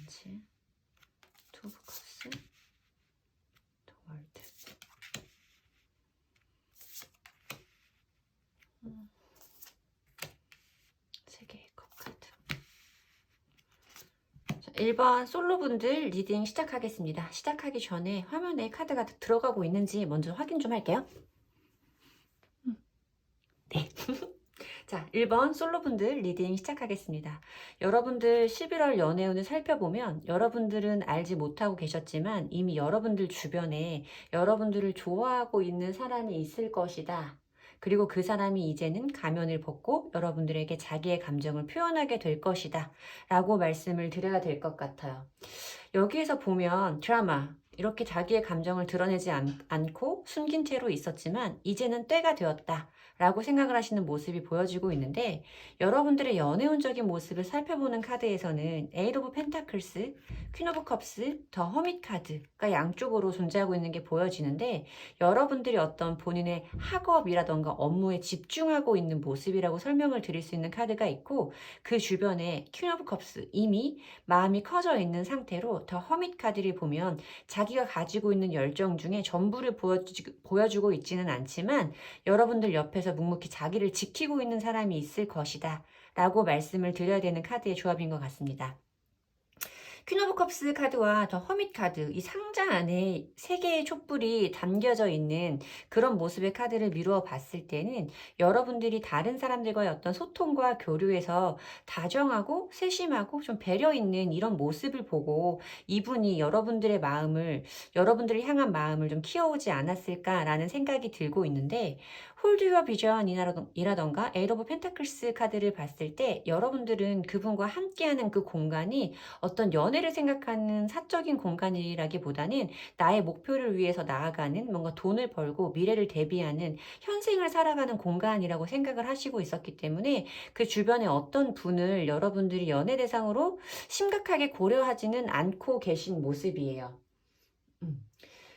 원치, 투 오브 컵스, 더 월드. 세 개의 컵 카드. 자, 1번 솔로분들 리딩 시작하겠습니다. 시작하기 전에 화면에 카드가 들어가고 있는지 먼저 확인 좀 할게요. 네. 자, 1번 솔로분들 리딩 시작하겠습니다. 여러분들 11월 연애운을 살펴보면 여러분들은 알지 못하고 계셨지만 이미 여러분들 주변에 여러분들을 좋아하고 있는 사람이 있을 것이다. 그리고 그 사람이 이제는 가면을 벗고 여러분들에게 자기의 감정을 표현하게 될 것이다. 라고 말씀을 드려야 될 것 같아요. 여기에서 보면 드라마, 이렇게 자기의 감정을 드러내지 않고 숨긴 채로 있었지만 이제는 때가 되었다. 라고 생각을 하시는 모습이 보여지고 있는데 여러분들의 연애운적인 모습을 살펴보는 카드에서는 에잇 오브 펜타클스, 퀸 오브 컵스, 더 허밋 카드가 양쪽으로 존재하고 있는 게 보여지는데 여러분들이 어떤 본인의 학업이라던가 업무에 집중하고 있는 모습이라고 설명을 드릴 수 있는 카드가 있고 그 주변에 퀸 오브 컵스, 이미 마음이 커져 있는 상태로 더 허밋 카드를 보면 자기가 가지고 있는 열정 중에 전부를 보여주고 있지는 않지만 여러분들 옆에서 묵묵히 자기를 지키고 있는 사람이 있을 것이다 라고 말씀을 드려야 되는 카드의 조합인 것 같습니다. 퀸 오브 컵스 카드와 더 허밋 카드, 이 상자 안에 3개의 촛불이 담겨져 있는 그런 모습의 카드를 미루어 봤을 때는 여러분들이 다른 사람들과의 어떤 소통과 교류에서 다정하고 세심하고 좀 배려 있는 이런 모습을 보고 이분이 여러분들의 마음을, 여러분들을 향한 마음을 좀 키워오지 않았을까라는 생각이 들고 있는데 홀드 유어 비전이라던가 에잇 오브 펜타클스 카드를 봤을 때 여러분들은 그분과 함께하는 그 공간이 어떤 연애를 생각하는 사적인 공간이라기보다는 나의 목표를 위해서 나아가는 뭔가 돈을 벌고 미래를 대비하는 현생을 살아가는 공간이라고 생각을 하시고 있었기 때문에 그 주변에 어떤 분을 여러분들이 연애 대상으로 심각하게 고려하지는 않고 계신 모습이에요.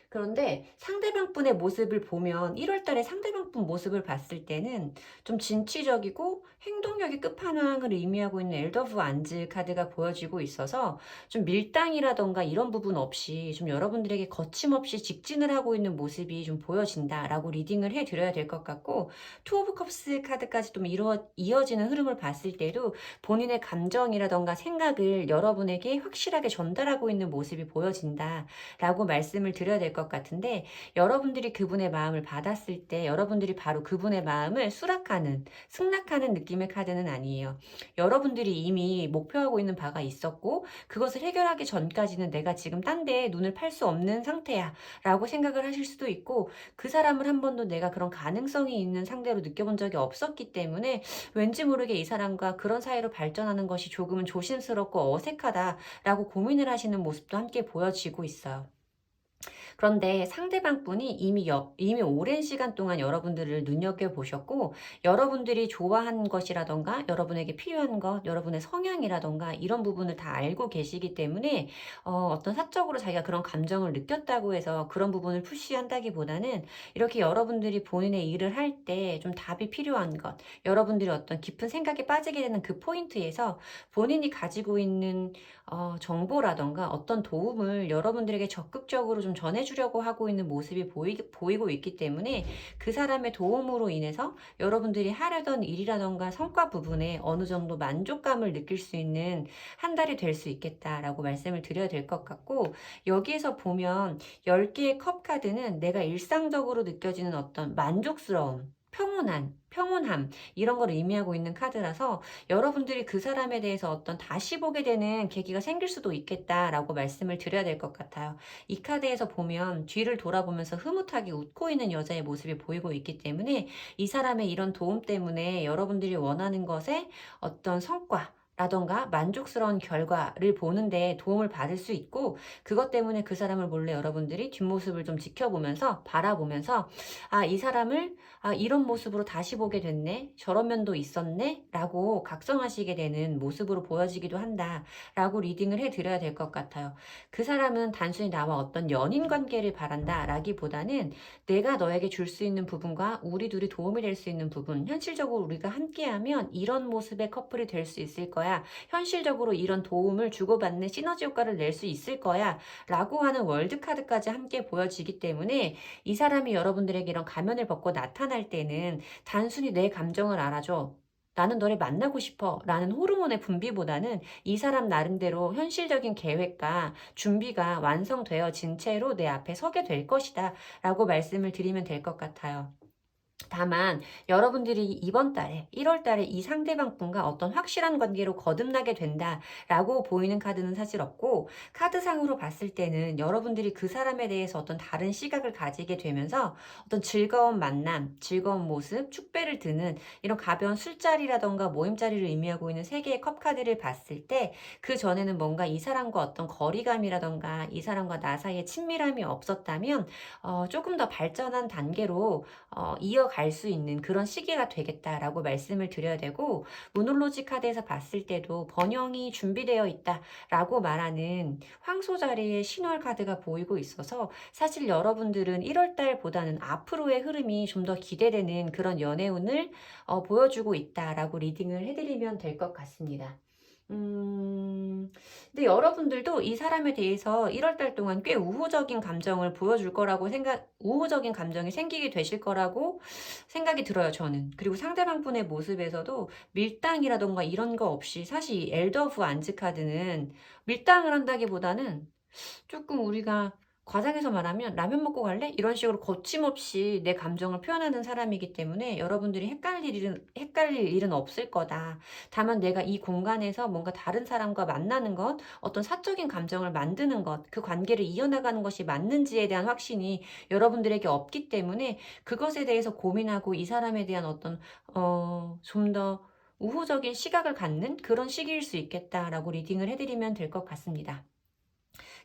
그런데 상대방 분의 모습을 보면 1월 달에 상대방 분 모습을 봤을 때는 좀 진취적이고 행동력의 끝판왕을 의미하고 있는 엘더 오브 안즈 카드가 보여지고 있어서 좀 밀당이라던가 이런 부분 없이 좀 여러분들에게 거침없이 직진을 하고 있는 모습이 좀 보여진다라고 리딩을 해드려야 될 것 같고 투 오브 컵스 카드까지 좀 이어지는 흐름을 봤을 때도 본인의 감정이라던가 생각을 여러분에게 확실하게 전달하고 있는 모습이 보여진다라고 말씀을 드려야 될 것 같은데 여러분들이 그분의 마음을 받았을 때 여러분들이 바로 그분의 마음을 승낙하는 느낌의 카드는 아니에요. 여러분들이 이미 목표하고 있는 바가 있었고 그것을 해결하기 전까지는 내가 지금 딴 데에 눈을 팔 수 없는 상태야 라고 생각을 하실 수도 있고 그 사람을 한 번도 내가 그런 가능성이 있는 상대로 느껴본 적이 없었기 때문에 왠지 모르게 이 사람과 그런 사이로 발전하는 것이 조금은 조심스럽고 어색하다라고 고민을 하시는 모습도 함께 보여지고 있어요. 그런데 상대방 분이 이미 오랜 시간 동안 여러분들을 눈여겨보셨고 여러분들이 좋아하는 것이라던가 여러분에게 필요한 것, 여러분의 성향이라던가 이런 부분을 다 알고 계시기 때문에 어떤 사적으로 자기가 그런 감정을 느꼈다고 해서 그런 부분을 푸시한다기보다는 이렇게 여러분들이 본인의 일을 할 때 좀 답이 필요한 것, 여러분들이 어떤 깊은 생각에 빠지게 되는 그 포인트에서 본인이 가지고 있는 정보라던가 어떤 도움을 여러분들에게 적극적으로 좀 전해주려고 하고 있는 모습이 보이고 있기 때문에 그 사람의 도움으로 인해서 여러분들이 하려던 일이라던가 성과 부분에 어느 정도 만족감을 느낄 수 있는 한 달이 될 수 있겠다라고 말씀을 드려야 될 것 같고 여기에서 보면 10개의 컵 카드는 내가 일상적으로 느껴지는 어떤 만족스러움, 평온함 이런 걸 의미하고 있는 카드라서 여러분들이 그 사람에 대해서 어떤 다시 보게 되는 계기가 생길 수도 있겠다라고 말씀을 드려야 될 것 같아요. 이 카드에서 보면 뒤를 돌아보면서 흐뭇하게 웃고 있는 여자의 모습이 보이고 있기 때문에 이 사람의 이런 도움 때문에 여러분들이 원하는 것에 어떤 성과 라던가 만족스러운 결과를 보는데 도움을 받을 수 있고 그것 때문에 그 사람을 몰래 여러분들이 뒷모습을 좀 지켜보면서 바라보면서 이 사람을 이런 모습으로 다시 보게 됐네 저런 면도 있었네 라고 각성하시게 되는 모습으로 보여지기도 한다 라고 리딩을 해드려야 될 것 같아요. 그 사람은 단순히 나와 어떤 연인 관계를 바란다 라기보다는 내가 너에게 줄 수 있는 부분과 우리 둘이 도움이 될 수 있는 부분 현실적으로 우리가 함께하면 이런 모습의 커플이 될 수 있을 거야 거야. 현실적으로 이런 도움을 주고받는 시너지 효과를 낼 수 있을 거야. 라고 하는 월드카드까지 함께 보여지기 때문에 이 사람이 여러분들에게 이런 가면을 벗고 나타날 때는 단순히 내 감정을 알아줘. 나는 너를 만나고 싶어. 라는 호르몬의 분비보다는 이 사람 나름대로 현실적인 계획과 준비가 완성되어진 채로 내 앞에 서게 될 것이다. 라고 말씀을 드리면 될 것 같아요. 다만 여러분들이 이번 달에 1월 달에 이 상대방 분과 어떤 확실한 관계로 거듭나게 된다라고 보이는 카드는 사실 없고, 카드상으로 봤을 때는 여러분들이 그 사람에 대해서 어떤 다른 시각을 가지게 되면서 어떤 즐거운 만남, 즐거운 모습, 축배를 드는 이런 가벼운 술자리라던가 모임자리를 의미하고 있는 세 개의 컵 카드를 봤을 때, 그 전에는 뭔가 이 사람과 어떤 거리감이라던가 이 사람과 나 사이에 친밀함이 없었다면 조금 더 발전한 단계로 이어갈 수 있는 그런 시기가 되겠다라고 말씀을 드려야 되고, 모놀로지 카드에서 봤을 때도 번영이 준비되어 있다라고 말하는 황소 자리의 신월 카드가 보이고 있어서 사실 여러분들은 1월 달보다는 앞으로의 흐름이 좀 더 기대되는 그런 연애운을 보여주고 있다라고 리딩을 해드리면 될 것 같습니다. 근데 여러분들도 이 사람에 대해서 1월 달 동안 꽤 우호적인 감정을 보여줄 거라고 우호적인 감정이 생기게 되실 거라고 생각이 들어요, 저는. 그리고 상대방 분의 모습에서도 밀당이라던가 이런 거 없이, 사실 엘더 오브 안즈 카드는 밀당을 한다기보다는 조금 우리가 과장해서 말하면 라면 먹고 갈래? 이런 식으로 거침없이 내 감정을 표현하는 사람이기 때문에 여러분들이 헷갈릴 일은 없을 거다. 다만 내가 이 공간에서 뭔가 다른 사람과 만나는 것, 어떤 사적인 감정을 만드는 것, 그 관계를 이어나가는 것이 맞는지에 대한 확신이 여러분들에게 없기 때문에 그것에 대해서 고민하고 이 사람에 대한 어떤 좀 더 우호적인 시각을 갖는 그런 시기일 수 있겠다라고 리딩을 해드리면 될 것 같습니다.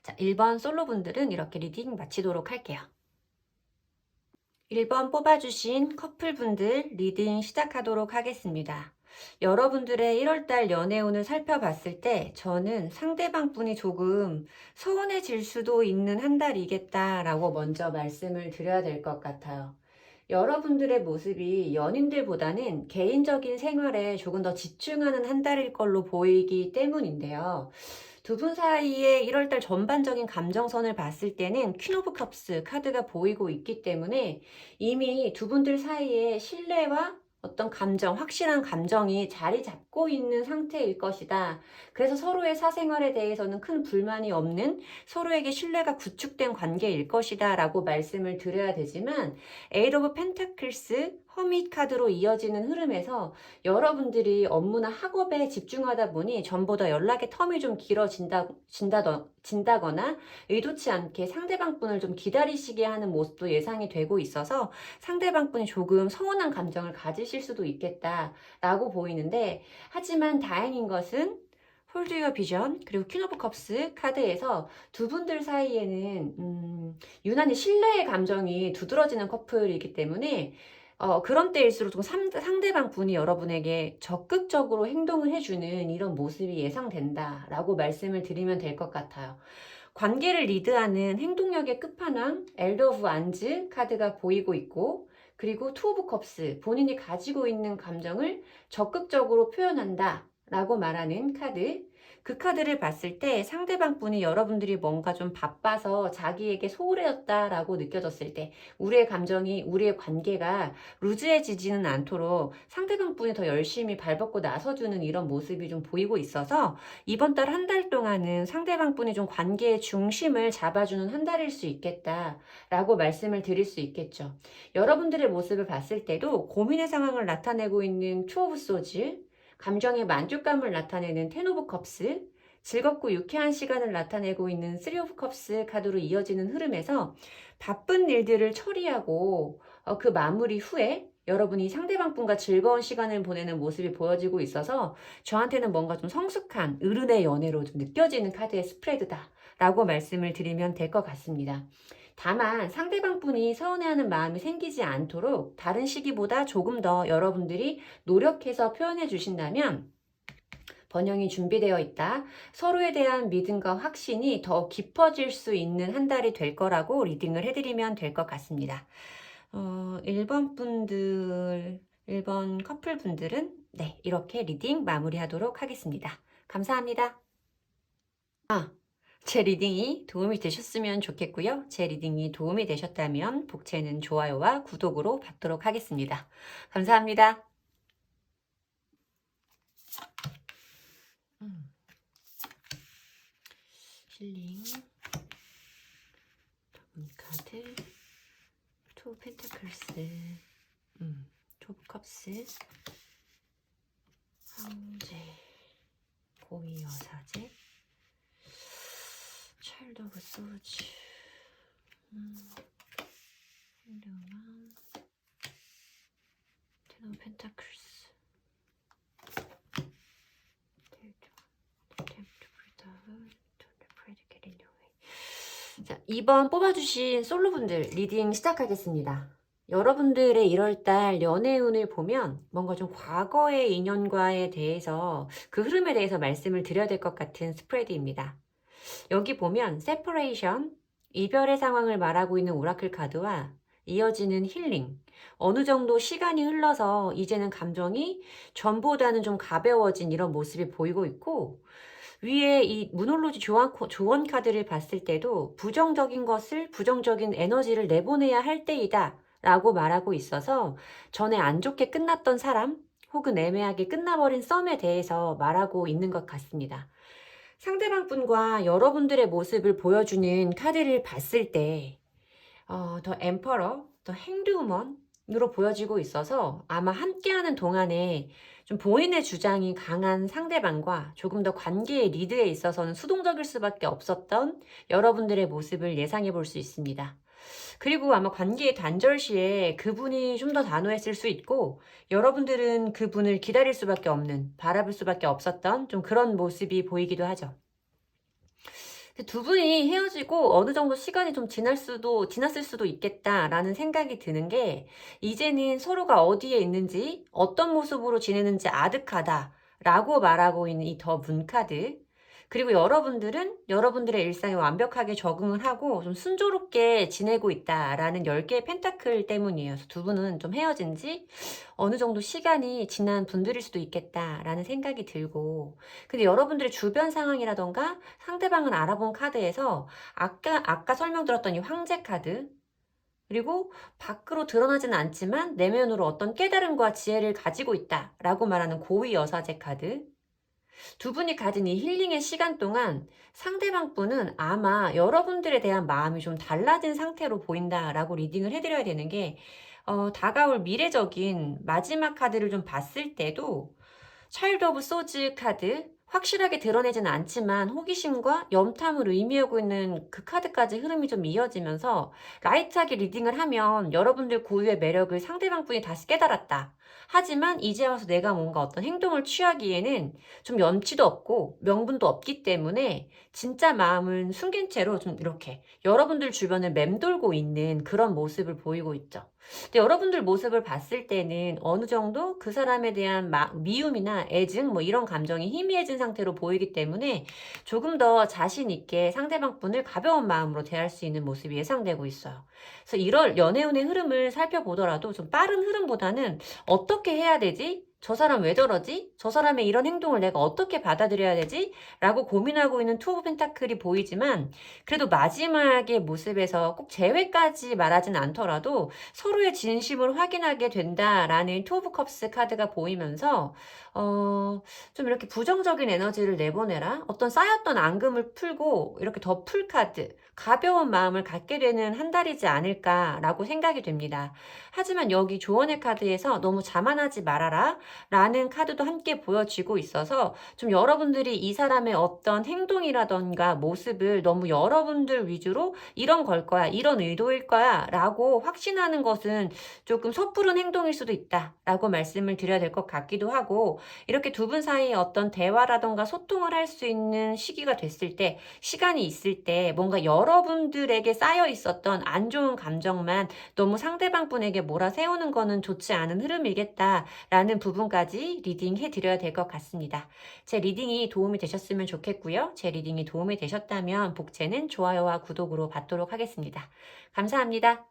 자, 1번 솔로분들은 이렇게 리딩 마치도록 할게요. 1번 뽑아주신 커플분들 리딩 시작하도록 하겠습니다. 여러분들의 1월달 연애운을 살펴봤을 때 저는 상대방 분이 조금 서운해질 수도 있는 한 달이겠다라고 먼저 말씀을 드려야 될 것 같아요. 여러분들의 모습이 연인들보다는 개인적인 생활에 조금 더 집중하는 한 달일 걸로 보이기 때문인데요. 두 분 사이의 1월달 전반적인 감정선을 봤을 때는 퀸 오브 컵스 카드가 보이고 있기 때문에 이미 두 분들 사이에 신뢰와 어떤 감정, 확실한 감정이 자리 잡고 있는 상태일 것이다. 그래서 서로의 사생활에 대해서는 큰 불만이 없는, 서로에게 신뢰가 구축된 관계일 것이다 라고 말씀을 드려야 되지만, 에잇 오브 펜타클스 허밋 카드로 이어지는 흐름에서 여러분들이 업무나 학업에 집중하다 보니 전보다 연락의 텀이 좀 진다거나 의도치 않게 상대방 분을 좀 기다리시게 하는 모습도 예상이 되고 있어서 상대방 분이 조금 서운한 감정을 가지실 수도 있겠다라고 보이는데, 하지만 다행인 것은 홀드 유어 비전 그리고 퀸 오브 컵스 카드에서 두 분들 사이에는 유난히 신뢰의 감정이 두드러지는 커플이기 때문에 그런 때일수록 좀 상대방 분이 여러분에게 적극적으로 행동을 해주는 이런 모습이 예상된다라고 말씀을 드리면 될 것 같아요. 관계를 리드하는 행동력의 끝판왕 엘더 오브 안즈 카드가 보이고 있고, 그리고 투 오브 컵스 본인이 가지고 있는 감정을 적극적으로 표현한다 라고 말하는 카드, 그 카드를 봤을 때 상대방 분이 여러분들이 뭔가 좀 바빠서 자기에게 소홀해졌다라고 느껴졌을 때 우리의 감정이, 우리의 관계가 루즈해지지는 않도록 상대방 분이 더 열심히 발벗고 나서주는 이런 모습이 좀 보이고 있어서 이번 달 한 달 동안은 상대방 분이 좀 관계의 중심을 잡아주는 한 달일 수 있겠다라고 말씀을 드릴 수 있겠죠. 여러분들의 모습을 봤을 때도 고민의 상황을 나타내고 있는 투 오브 소즈, 감정의 만족감을 나타내는 텐 오브 컵스, 즐겁고 유쾌한 시간을 나타내고 있는 쓰리 오브 컵스 카드로 이어지는 흐름에서 바쁜 일들을 처리하고 그 마무리 후에 여러분이 상대방 분과 즐거운 시간을 보내는 모습이 보여지고 있어서 저한테는 뭔가 좀 성숙한 어른의 연애로 좀 느껴지는 카드의 스프레드다 라고 말씀을 드리면 될 것 같습니다. 다만 상대방 분이 서운해하는 마음이 생기지 않도록 다른 시기보다 조금 더 여러분들이 노력해서 표현해 주신다면 번영이 준비되어 있다. 서로에 대한 믿음과 확신이 더 깊어질 수 있는 한 달이 될 거라고 리딩을 해드리면 될 것 같습니다. 1번 커플 분들은 네, 이렇게 리딩 마무리하도록 하겠습니다. 감사합니다. 제 리딩이 도움이 되셨으면 좋겠고요. 제 리딩이 도움이 되셨다면 복채는 좋아요와 구독으로 받도록 하겠습니다. 감사합니다. 힐링, 카드, 투 펜타클스, 투 컵스, 황제, 고위 여사제, 차일드 오브 소즈, 힐링만, 텐 오브 펜타클스, 자, 2번 뽑아주신 솔로분들 리딩 시작하겠습니다. 여러분들의 1월달 연애운을 보면 뭔가 좀 과거의 인연과에 대해서 그 흐름에 대해서 말씀을 드려야 될 것 같은 스프레드입니다. 여기 보면 세퍼레이션, 이별의 상황을 말하고 있는 오라클 카드와 이어지는 힐링, 어느 정도 시간이 흘러서 이제는 감정이 전보다는 좀 가벼워진 이런 모습이 보이고 있고, 위에 이 무놀로지 조언 카드를 봤을 때도 부정적인 에너지를 내보내야 할 때이다 라고 말하고 있어서 전에 안 좋게 끝났던 사람 혹은 애매하게 끝나버린 썸에 대해서 말하고 있는 것 같습니다. 상대방 분과 여러분들의 모습을 보여주는 카드를 봤을 때 더 엠퍼러, 더 행드우먼으로 보여지고 있어서 아마 함께하는 동안에 좀 본인의 주장이 강한 상대방과 조금 더 관계의 리드에 있어서는 수동적일 수밖에 없었던 여러분들의 모습을 예상해 볼 수 있습니다. 그리고 아마 관계의 단절 시에 그분이 좀 더 단호했을 수 있고 여러분들은 그분을 기다릴 수밖에 없는, 바라볼 수밖에 없었던 좀 그런 모습이 보이기도 하죠. 두 분이 헤어지고 어느 정도 시간이 좀 지났을 수도 있겠다라는 생각이 드는 게, 이제는 서로가 어디에 있는지, 어떤 모습으로 지내는지 아득하다라고 말하고 있는 이 더 문 카드. 그리고 여러분들은 여러분들의 일상에 완벽하게 적응을 하고 좀 순조롭게 지내고 있다라는 10개의 펜타클 때문이에요. 그래서 두 분은 좀 헤어진 지 어느 정도 시간이 지난 분들일 수도 있겠다라는 생각이 들고, 근데 여러분들의 주변 상황이라던가 상대방을 알아본 카드에서 아까 설명드렸던 이 황제 카드, 그리고 밖으로 드러나지는 않지만 내면으로 어떤 깨달음과 지혜를 가지고 있다라고 말하는 고위 여사제 카드, 두 분이 가진 이 힐링의 시간 동안 상대방 분은 아마 여러분들에 대한 마음이 좀 달라진 상태로 보인다라고 리딩을 해드려야 되는 게, 다가올 미래적인 마지막 카드를 좀 봤을 때도 차일드 오브 소즈 카드, 확실하게 드러내지는 않지만 호기심과 염탐을 의미하고 있는 그 카드까지 흐름이 좀 이어지면서 라이트하게 리딩을 하면 여러분들 고유의 매력을 상대방 분이 다시 깨달았다. 하지만 이제 와서 내가 뭔가 어떤 행동을 취하기에는 좀 염치도 없고 명분도 없기 때문에 진짜 마음은 숨긴 채로 좀 이렇게 여러분들 주변을 맴돌고 있는 그런 모습을 보이고 있죠. 근데 여러분들 모습을 봤을 때는 어느 정도 그 사람에 대한 미움이나 애증 뭐 이런 감정이 희미해진 상태로 보이기 때문에 조금 더 자신 있게 상대방 분을 가벼운 마음으로 대할 수 있는 모습이 예상되고 있어요. 그래서 1월 연애운의 흐름을 살펴보더라도 좀 빠른 흐름보다는 어떻게 해야 되지? 저 사람 왜 저러지? 저 사람의 이런 행동을 내가 어떻게 받아들여야 되지? 라고 고민하고 있는 투 오브 펜타클이 보이지만, 그래도 마지막의 모습에서 꼭 재회까지 말하진 않더라도 서로의 진심을 확인하게 된다라는 투 오브 컵스 카드가 보이면서 좀 이렇게 부정적인 에너지를 내보내라, 어떤 쌓였던 앙금을 풀고 이렇게 더 풀 카드, 가벼운 마음을 갖게 되는 한 달이지 않을까라고 생각이 됩니다. 하지만 여기 조언의 카드에서 너무 자만하지 말아라 라는 카드도 함께 보여지고 있어서 좀 여러분들이 이 사람의 어떤 행동이라던가 모습을 너무 여러분들 위주로 이런 걸 거야, 이런 의도일 거야 라고 확신하는 것은 조금 섣부른 행동일 수도 있다 라고 말씀을 드려야 될 것 같기도 하고, 이렇게 두 분 사이에 어떤 대화라던가 소통을 할 수 있는 시기가 됐을 때, 시간이 있을 때 뭔가 여러분들에게 쌓여 있었던 안 좋은 감정만 너무 상대방 분에게 몰아세우는 거는 좋지 않은 흐름이겠다라는 부분까지 리딩해 드려야 될 것 같습니다. 제 리딩이 도움이 되셨으면 좋겠고요. 제 리딩이 도움이 되셨다면 복채는 좋아요와 구독으로 받도록 하겠습니다. 감사합니다.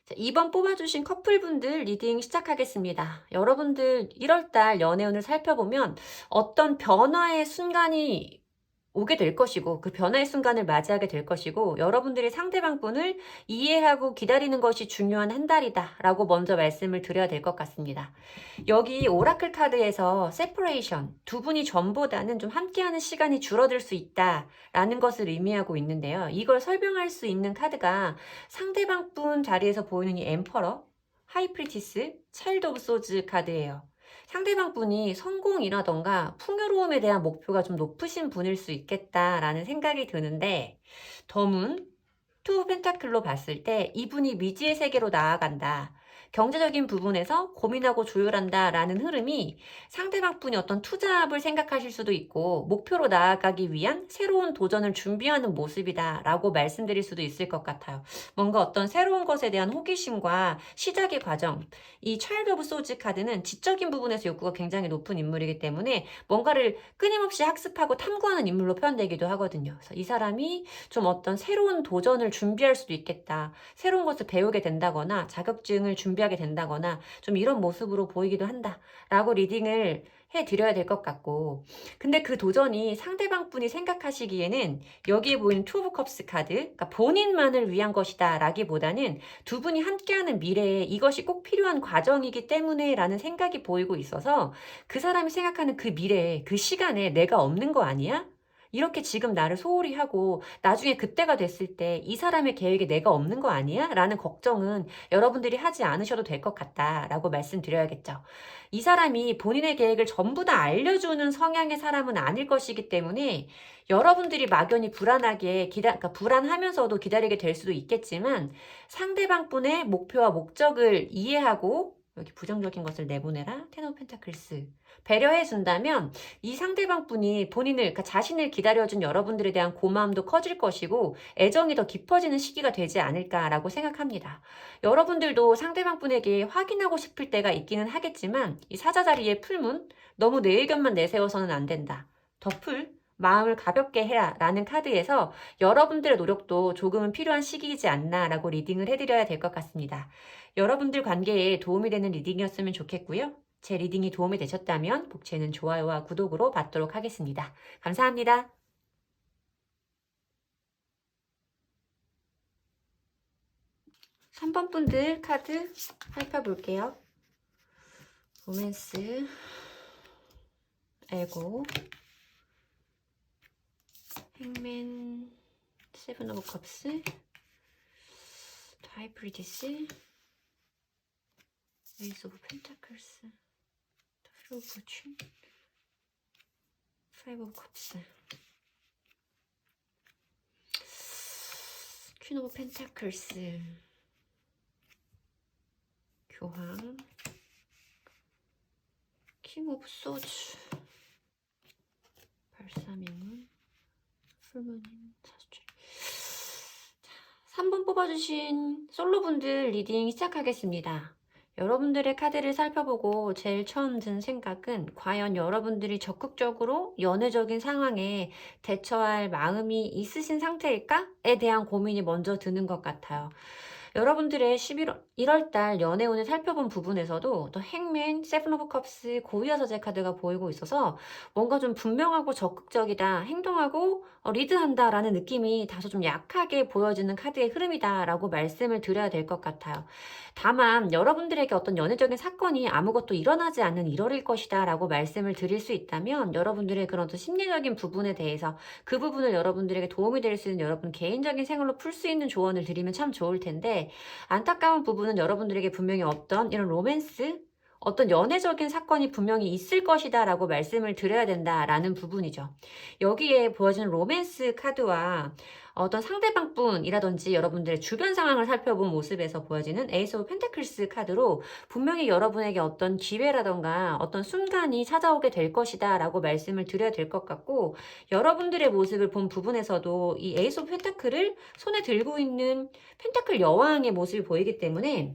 자, 2번 뽑아주신 커플분들 리딩 시작하겠습니다. 여러분들 1월달 연애운을 살펴보면 어떤 변화의 순간이 오게 될 것이고 그 변화의 순간을 맞이하게 될 것이고 여러분들이 상대방 분을 이해하고 기다리는 것이 중요한 한 달이다 라고 먼저 말씀을 드려야 될 것 같습니다. 여기 오라클 카드에서 세퍼레이션, 두 분이 전보다는 좀 함께하는 시간이 줄어들 수 있다 라는 것을 의미하고 있는데요. 이걸 설명할 수 있는 카드가 상대방 분 자리에서 보이는 이 엠퍼러, 하이프리티스, 차일드 오브 소즈 카드예요. 상대방 분이 성공이라던가 풍요로움에 대한 목표가 좀 높으신 분일 수 있겠다라는 생각이 드는데 덤은 투 펜타클로 봤을 때 이분이 미지의 세계로 나아간다. 경제적인 부분에서 고민하고 조율한다 라는 흐름이 상대방 분이 어떤 투잡을 생각하실 수도 있고 목표로 나아가기 위한 새로운 도전을 준비하는 모습이다 라고 말씀드릴 수도 있을 것 같아요. 뭔가 어떤 새로운 것에 대한 호기심과 시작의 과정, 이 차일드 오브 소즈 카드는 지적인 부분에서 욕구가 굉장히 높은 인물이기 때문에 뭔가를 끊임없이 학습하고 탐구하는 인물로 표현되기도 하거든요. 그래서 이 사람이 좀 어떤 새로운 도전을 준비할 수도 있겠다. 새로운 것을 배우게 된다거나 자격증을 준비하게 된다거나 좀 이런 모습으로 보이기도 한다. 라고 리딩을 해드려야 될 것 같고 근데 그 도전이 상대방 분이 생각하시기에는 여기에 보이는 투 오브 컵스 카드 그러니까 본인만을 위한 것이다 라기보다는 두 분이 함께하는 미래에 이것이 꼭 필요한 과정이기 때문에 라는 생각이 보이고 있어서 그 사람이 생각하는 그 미래에 그 시간에 내가 없는 거 아니야? 이렇게 지금 나를 소홀히 하고 나중에 그때가 됐을 때 이 사람의 계획에 내가 없는 거 아니야? 라는 걱정은 여러분들이 하지 않으셔도 될 것 같다라고 말씀드려야겠죠. 이 사람이 본인의 계획을 전부 다 알려주는 성향의 사람은 아닐 것이기 때문에 여러분들이 막연히 불안하게 그러니까 불안하면서도 기다리게 될 수도 있겠지만 상대방 분의 목표와 목적을 이해하고 여기 부정적인 것을 내보내라. 텐 오브 펜타클스. 배려해 준다면 이 상대방 분이 본인을 그러니까 자신을 기다려준 여러분들에 대한 고마움도 커질 것이고 애정이 더 깊어지는 시기가 되지 않을까라고 생각합니다. 여러분들도 상대방 분에게 확인하고 싶을 때가 있기는 하겠지만 이 사자자리의 풀문 너무 내 의견만 내세워서는 안 된다. 더 마음을 가볍게 해라 라는 카드에서 여러분들의 노력도 조금은 필요한 시기이지 않나 라고 리딩을 해드려야 될 것 같습니다. 여러분들 관계에 도움이 되는 리딩이었으면 좋겠고요. 제 리딩이 도움이 되셨다면 복채는 좋아요와 구독으로 받도록 하겠습니다. 감사합니다. 3번 분들 카드 살펴볼게요. 로맨스, 에고, 행맨, 세븐 오브 컵스, 하이프리티스, 에이스 오브 펜타클스, 오브 포춘, 파이브 오브 컵스, 퀸 오브 펜타클스, 교황, 킹 오브 소즈, 발사명은 풀무님 사수처리. 3번 뽑아주신 솔로분들 리딩 시작하겠습니다. 여러분들의 카드를 살펴보고 제일 처음 든 생각은 과연 여러분들이 적극적으로 연애적인 상황에 대처할 마음이 있으신 상태일까에 대한 고민이 먼저 드는 것 같아요. 여러분들의 1월달 연애운을 살펴본 부분에서도 또 행맨, 세븐 오브 컵스, 고위화사제 카드가 보이고 있어서 뭔가 좀 분명하고 적극적이다, 행동하고 리드한다 라는 느낌이 다소 좀 약하게 보여지는 카드의 흐름이다 라고 말씀을 드려야 될 것 같아요. 다만 여러분들에게 어떤 연애적인 사건이 아무것도 일어나지 않는 1월일 것이다 라고 말씀을 드릴 수 있다면 여러분들의 그런 또 심리적인 부분에 대해서 그 부분을 여러분들에게 도움이 될 수 있는 여러분 개인적인 생활로 풀 수 있는 조언을 드리면 참 좋을 텐데 안타까운 부분은 여러분들에게 분명히 어떤 이런 로맨스, 어떤 연애적인 사건이 분명히 있을 것이다 라고 말씀을 드려야 된다라는 부분이죠. 여기에 보여지는 로맨스 카드와 어떤 상대방 분이라든지 여러분들의 주변 상황을 살펴본 모습에서 보여지는 에이스 오브 펜타클스 카드로 분명히 여러분에게 어떤 기회라던가 어떤 순간이 찾아오게 될 것이다 라고 말씀을 드려야 될 것 같고 여러분들의 모습을 본 부분에서도 이 에이스 오브 펜타클을 손에 들고 있는 펜타클 여왕의 모습이 보이기 때문에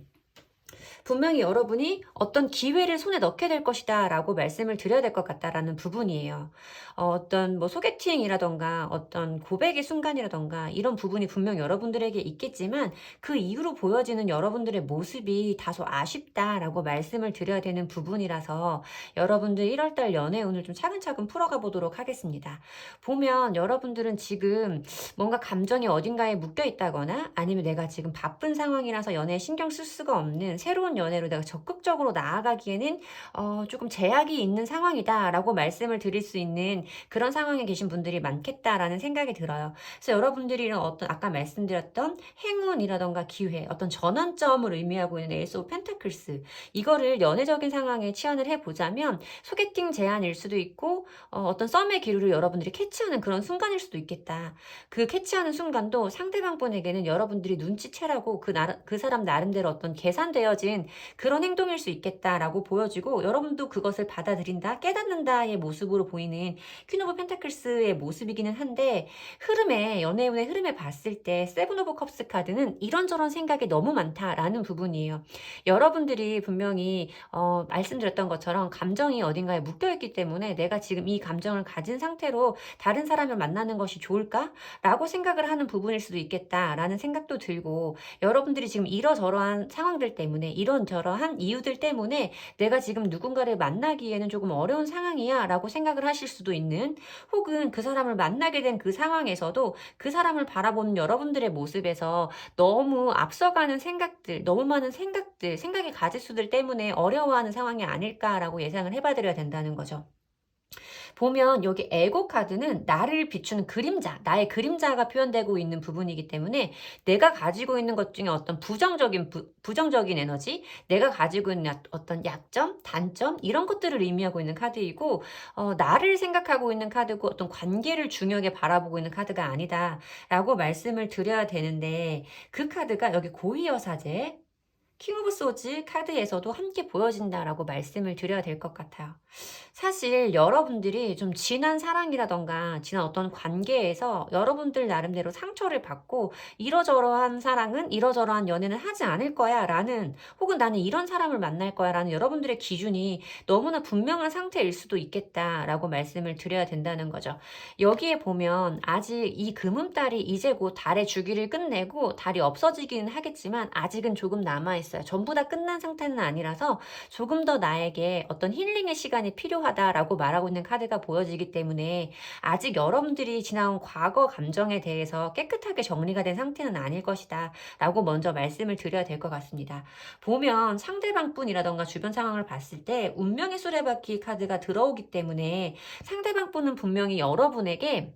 분명히 여러분이 어떤 기회를 손에 넣게 될 것이다 라고 말씀을 드려야 될 것 같다라는 부분이에요. 어떤 뭐 소개팅이라던가 어떤 고백의 순간이라던가 이런 부분이 분명 여러분들에게 있겠지만 그 이후로 보여지는 여러분들의 모습이 다소 아쉽다라고 말씀을 드려야 되는 부분이라서 여러분들 1월달 연애운을 좀 차근차근 풀어가 보도록 하겠습니다. 보면 여러분들은 지금 뭔가 감정이 어딘가에 묶여 있다거나 아니면 내가 지금 바쁜 상황이라서 연애에 신경 쓸 수가 없는 새로운 연애로 내가 적극적으로 나아가기에는 조금 제약이 있는 상황이다라고 말씀을 드릴 수 있는 그런 상황에 계신 분들이 많겠다라는 생각이 들어요. 그래서 여러분들이 이런 어떤 아까 말씀드렸던 행운이라던가 기회, 어떤 전환점을 의미하고 있는 에이스 오브 펜타클스 이거를 연애적인 상황에 치환을 해보자면 소개팅 제안일 수도 있고 어떤 썸의 기류를 여러분들이 캐치하는 그런 순간일 수도 있겠다. 그 캐치하는 순간도 상대방 분에게는 여러분들이 눈치채라고 그 사람 나름대로 어떤 계산되어진 그런 행동일 수 있겠다라고 보여지고 여러분도 그것을 받아들인다, 깨닫는다의 모습으로 보이는 퀸 오브 펜타클스의 모습이기는 한데 연애운의 흐름에 봤을 때 세븐 오브 컵스 카드는 이런저런 생각이 너무 많다라는 부분이에요. 여러분들이 분명히 말씀드렸던 것처럼 감정이 어딘가에 묶여있기 때문에 내가 지금 이 감정을 가진 상태로 다른 사람을 만나는 것이 좋을까? 라고 생각을 하는 부분일 수도 있겠다라는 생각도 들고 여러분들이 지금 이러저러한 상황들 때문에 이런저러한 이유들 때문에 내가 지금 누군가를 만나기에는 조금 어려운 상황이야 라고 생각을 하실 수도 있는 혹은 그 사람을 만나게 된 그 상황에서도 그 사람을 바라보는 여러분들의 모습에서 너무 앞서가는 생각들 너무 많은 생각의 가짓수들 때문에 어려워하는 상황이 아닐까라고 예상을 해봐드려야 된다는 거죠. 보면 여기 에고 카드는 나를 비추는 그림자, 나의 그림자가 표현되고 있는 부분이기 때문에 내가 가지고 있는 것 중에 어떤 부정적인 에너지, 내가 가지고 있는 어떤 약점, 단점 이런 것들을 의미하고 있는 카드이고 나를 생각하고 있는 카드고 어떤 관계를 중요하게 바라보고 있는 카드가 아니다라고 말씀을 드려야 되는데 그 카드가 여기 고위여사제 킹 오브 소즈 카드에서도 함께 보여진다라고 말씀을 드려야 될 것 같아요. 사실 여러분들이 좀 지난 사랑이라던가 지난 어떤 관계에서 여러분들 나름대로 상처를 받고 이러저러한 사랑은 이러저러한 연애는 하지 않을 거야 라는 혹은 나는 이런 사람을 만날 거야 라는 여러분들의 기준이 너무나 분명한 상태일 수도 있겠다라고 말씀을 드려야 된다는 거죠. 여기에 보면 아직 이 금음달이 이제 곧 달의 주기를 끝내고 달이 없어지기는 하겠지만 아직은 조금 남아있어요. 전부 다 끝난 상태는 아니라서 조금 더 나에게 어떤 힐링의 시간이 필요하다라고 말하고 있는 카드가 보여지기 때문에 아직 여러분들이 지나온 과거 감정에 대해서 깨끗하게 정리가 된 상태는 아닐 것이다 라고 먼저 말씀을 드려야 될 것 같습니다. 보면 상대방 분이라던가 주변 상황을 봤을 때 운명의 수레바퀴 카드가 들어오기 때문에 상대방 분은 분명히 여러분에게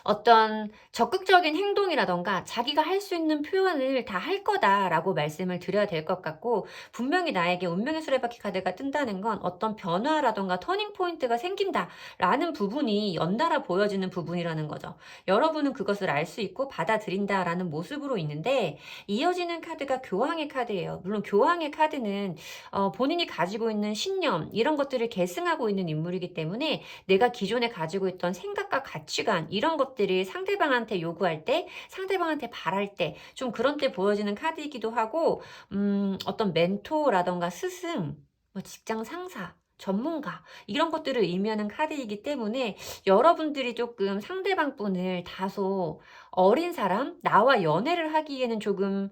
어떤 적극적인 행동이라던가 자기가 할 수 있는 표현을 다 할 거다라고 말씀을 드려야 될 것 같고 분명히 나에게 운명의 수레바퀴 카드가 뜬다는 건 어떤 변화라던가 터닝 포인트가 생긴다라는 부분이 연달아 보여지는 부분이라는 거죠. 여러분은 그것을 알 수 있고 받아들인다라는 모습으로 있는데 이어지는 카드가 교황의 카드예요. 물론 교황의 카드는 본인이 가지고 있는 신념 이런 것들을 계승하고 있는 인물이기 때문에 내가 기존에 가지고 있던 생각과 가치관 이런 것들이 상대방한테 요구할 때 상대방한테 바랄 때 좀 그런 때 보여지는 카드이기도 하고 어떤 멘토라던가 스승 뭐 직장 상사 전문가 이런 것들을 의미하는 카드이기 때문에 여러분들이 조금 상대방 분을 다소 어린 사람 나와 연애를 하기에는 조금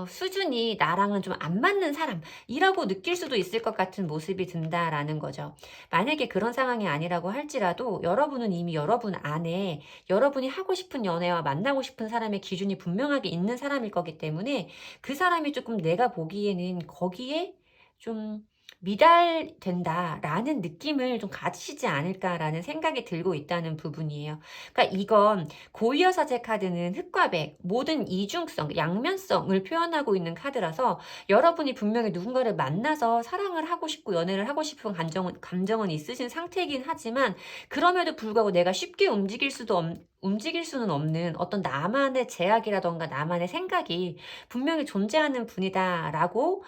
수준이 나랑은 좀 안 맞는 사람이라고 느낄 수도 있을 것 같은 모습이 든다라는 거죠. 만약에 그런 상황이 아니라고 할지라도 여러분은 이미 여러분 안에 여러분이 하고 싶은 연애와 만나고 싶은 사람의 기준이 분명하게 있는 사람일 거기 때문에 그 사람이 조금 내가 보기에는 거기에 좀 미달된다라는 느낌을 좀 가지시지 않을까라는 생각이 들고 있다는 부분이에요. 그러니까 이건 고위여사제 카드는 흑과 백, 모든 이중성, 양면성을 표현하고 있는 카드라서 여러분이 분명히 누군가를 만나서 사랑을 하고 싶고 연애를 하고 싶은 감정은 있으신 상태이긴 하지만 그럼에도 불구하고 내가 쉽게 움직일 수는 없는 어떤 나만의 제약이라던가 나만의 생각이 분명히 존재하는 분이다라고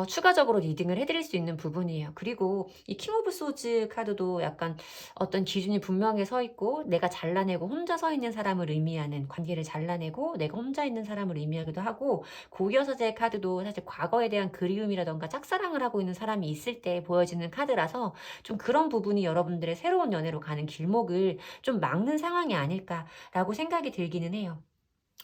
추가적으로 리딩을 해드릴 수 있는 있는 부분이에요. 그리고 이 킹 오브 소즈 카드도 약간 어떤 기준이 분명히 서 있고 내가 잘라내고 혼자 서 있는 사람을 의미하는, 관계를 잘라내고 내가 혼자 있는 사람을 의미하기도 하고, 고유여사제 카드도 사실 과거에 대한 그리움이라던가 짝사랑을 하고 있는 사람이 있을 때 보여지는 카드라서 좀 그런 부분이 여러분들의 새로운 연애로 가는 길목을 좀 막는 상황이 아닐까라고 생각이 들기는 해요.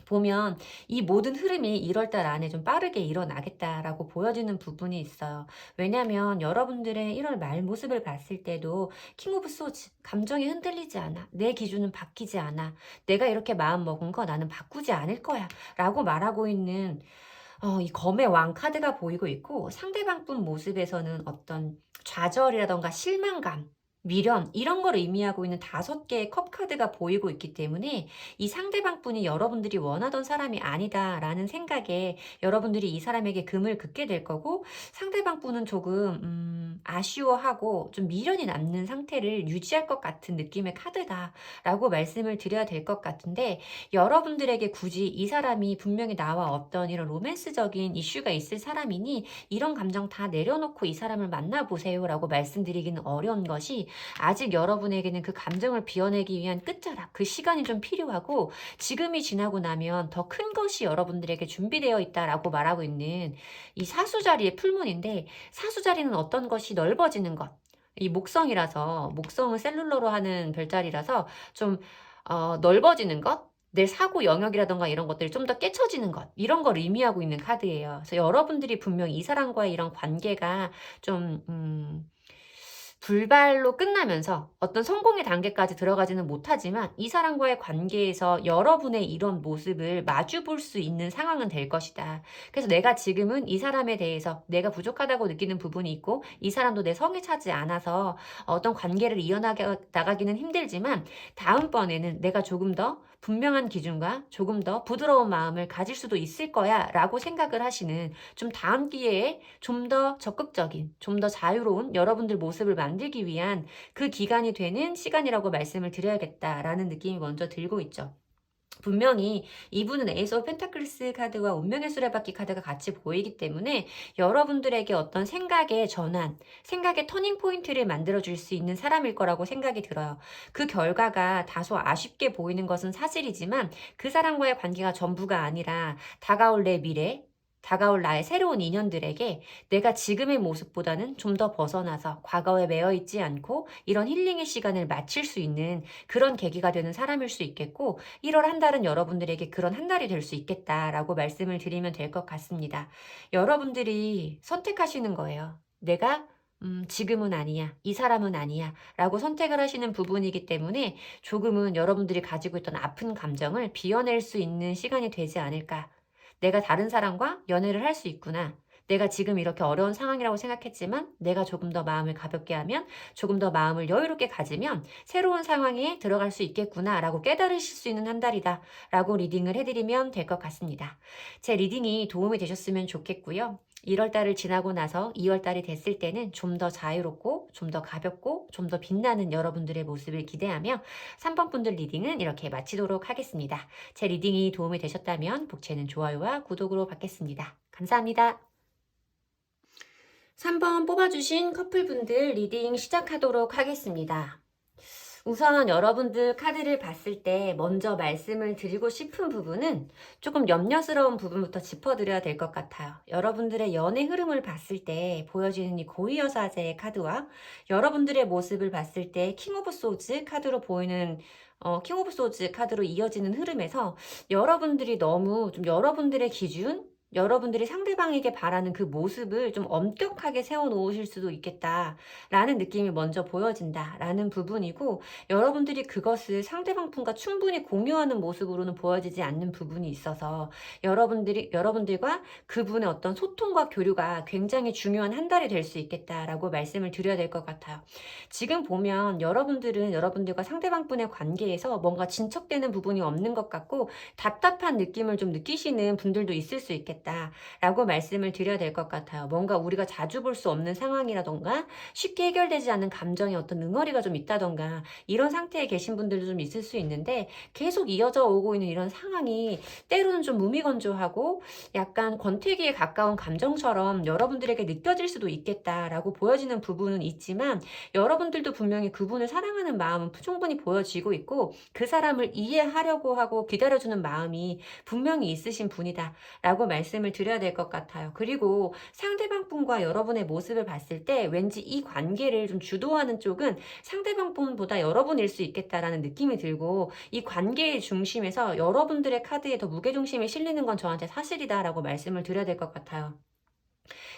보면 이 모든 흐름이 1월 달 안에 좀 빠르게 일어나겠다라고 보여지는 부분이 있어요. 왜냐면 여러분들의 1월 말 모습을 봤을 때도 킹 오브 소즈, 감정이 흔들리지 않아. 내 기준은 바뀌지 않아. 내가 이렇게 마음 먹은 거 나는 바꾸지 않을 거야. 라고 말하고 있는 이 검의 왕 카드가 보이고 있고, 상대방 분 모습에서는 어떤 좌절이라던가 실망감, 미련, 이런 걸 의미하고 있는 5개의 컵 카드가 보이고 있기 때문에 이 상대방 분이 여러분들이 원하던 사람이 아니다라는 생각에 여러분들이 이 사람에게 금을 긋게 될 거고, 상대방 분은 조금 아쉬워하고 좀 미련이 남는 상태를 유지할 것 같은 느낌의 카드다라고 말씀을 드려야 될 것 같은데, 여러분들에게 굳이 이 사람이 분명히 나와 어떤 이런 로맨스적인 이슈가 있을 사람이니 이런 감정 다 내려놓고 이 사람을 만나보세요 라고 말씀드리기는 어려운 것이, 아직 여러분에게는 그 감정을 비워내기 위한 끝자락, 그 시간이 좀 필요하고, 지금이 지나고 나면 더 큰 것이 여러분들에게 준비되어 있다라고 말하고 있는 이 사수자리의 풀문인데, 사수자리는 어떤 것이 넓어지는 것, 이 목성이라서, 목성은 셀룰러로 하는 별자리라서 좀 넓어지는 것, 내 사고 영역이라던가 이런 것들이 좀 더 깨쳐지는 것, 이런 걸 의미하고 있는 카드예요. 그래서 여러분들이 분명 이 사람과의 이런 관계가 좀 불발로 끝나면서 어떤 성공의 단계까지 들어가지는 못하지만, 이 사람과의 관계에서 여러분의 이런 모습을 마주볼 수 있는 상황은 될 것이다. 그래서 내가 지금은 이 사람에 대해서 내가 부족하다고 느끼는 부분이 있고, 이 사람도 내 성에 차지 않아서 어떤 관계를 이어나가기는 힘들지만, 다음번에는 내가 조금 더 분명한 기준과 조금 더 부드러운 마음을 가질 수도 있을 거야 라고 생각을 하시는, 좀 다음 기회에 좀 더 적극적인, 좀 더 자유로운 여러분들 모습을 만들기 위한 그 기간이 되는 시간이라고 말씀을 드려야겠다라는 느낌이 먼저 들고 있죠. 분명히 이분은 에이스 오브 펜타클스 카드와 운명의 수레바퀴 카드가 같이 보이기 때문에 여러분들에게 어떤 생각의 전환, 생각의 터닝 포인트를 만들어줄 수 있는 사람일 거라고 생각이 들어요. 그 결과가 다소 아쉽게 보이는 것은 사실이지만, 그 사람과의 관계가 전부가 아니라 다가올 내 미래, 다가올 나의 새로운 인연들에게 내가 지금의 모습보다는 좀 더 벗어나서 과거에 매여 있지 않고 이런 힐링의 시간을 마칠 수 있는 그런 계기가 되는 사람일 수 있겠고, 1월 한 달은 여러분들에게 그런 한 달이 될 수 있겠다라고 말씀을 드리면 될 것 같습니다. 여러분들이 선택하시는 거예요. 내가 지금은 아니야, 이 사람은 아니야 라고 선택을 하시는 부분이기 때문에 조금은 여러분들이 가지고 있던 아픈 감정을 비워낼 수 있는 시간이 되지 않을까. 내가 다른 사람과 연애를 할 수 있구나. 내가 지금 이렇게 어려운 상황이라고 생각했지만 내가 조금 더 마음을 가볍게 하면, 조금 더 마음을 여유롭게 가지면 새로운 상황에 들어갈 수 있겠구나 라고 깨달으실 수 있는 한 달이다 라고 리딩을 해드리면 될 것 같습니다. 제 리딩이 도움이 되셨으면 좋겠고요. 1월 달을 지나고 나서 2월 달이 됐을 때는 좀 더 자유롭고 좀 더 가볍고 좀 더 빛나는 여러분들의 모습을 기대하며 3번 분들 리딩은 이렇게 마치도록 하겠습니다. 제 리딩이 도움이 되셨다면 복채는 좋아요와 구독으로 받겠습니다. 감사합니다. 3번 뽑아주신 커플분들 리딩 시작하도록 하겠습니다. 우선 여러분들 카드를 봤을 때 먼저 말씀을 드리고 싶은 부분은 조금 염려스러운 부분부터 짚어드려야 될 것 같아요. 여러분들의 연애 흐름을 봤을 때 보여지는 이 고위여사제의 카드와 여러분들의 모습을 봤을 때 킹 오브 소즈 카드로 보이는 킹 오브 소즈 카드로 이어지는 흐름에서 여러분들이 너무 좀 여러분들의 기준, 여러분들이 상대방에게 바라는 그 모습을 좀 엄격하게 세워놓으실 수도 있겠다라는 느낌이 먼저 보여진다라는 부분이고, 여러분들이 그것을 상대방 분과 충분히 공유하는 모습으로는 보여지지 않는 부분이 있어서 여러분들과 그분의 어떤 소통과 교류가 굉장히 중요한 한 달이 될 수 있겠다라고 말씀을 드려야 될 것 같아요. 지금 보면 여러분들은 여러분들과 상대방 분의 관계에서 뭔가 진척되는 부분이 없는 것 같고 답답한 느낌을 좀 느끼시는 분들도 있을 수 있겠다. 있겠다라고 말씀을 드려야 될 것 같아요. 뭔가 우리가 자주 볼 수 없는 상황이라던가 쉽게 해결되지 않는 감정의 어떤 응어리가 좀 있다던가 이런 상태에 계신 분들도 좀 있을 수 있는데 계속 이어져 오고 있는 이런 상황이 때로는 좀 무미건조하고 약간 권태기에 가까운 감정처럼 여러분들에게 느껴질 수도 있겠다라고 보여지는 부분은 있지만 여러분들도 분명히 그분을 사랑하는 마음은 충분히 보여지고 있고 그 사람을 이해하려고 하고 기다려주는 마음이 분명히 있으신 분이다 라고 말씀을 드려야 될 것 같아요. 그리고 상대방 분과 여러분의 모습을 봤을 때 왠지 이 관계를 좀 주도하는 쪽은 상대방 분보다 여러분일 수 있겠다라는 느낌이 들고 이 관계의 중심에서 여러분들의 카드에 더 무게중심이 실리는 건 저한테 사실이다라고 말씀을 드려야 될 것 같아요.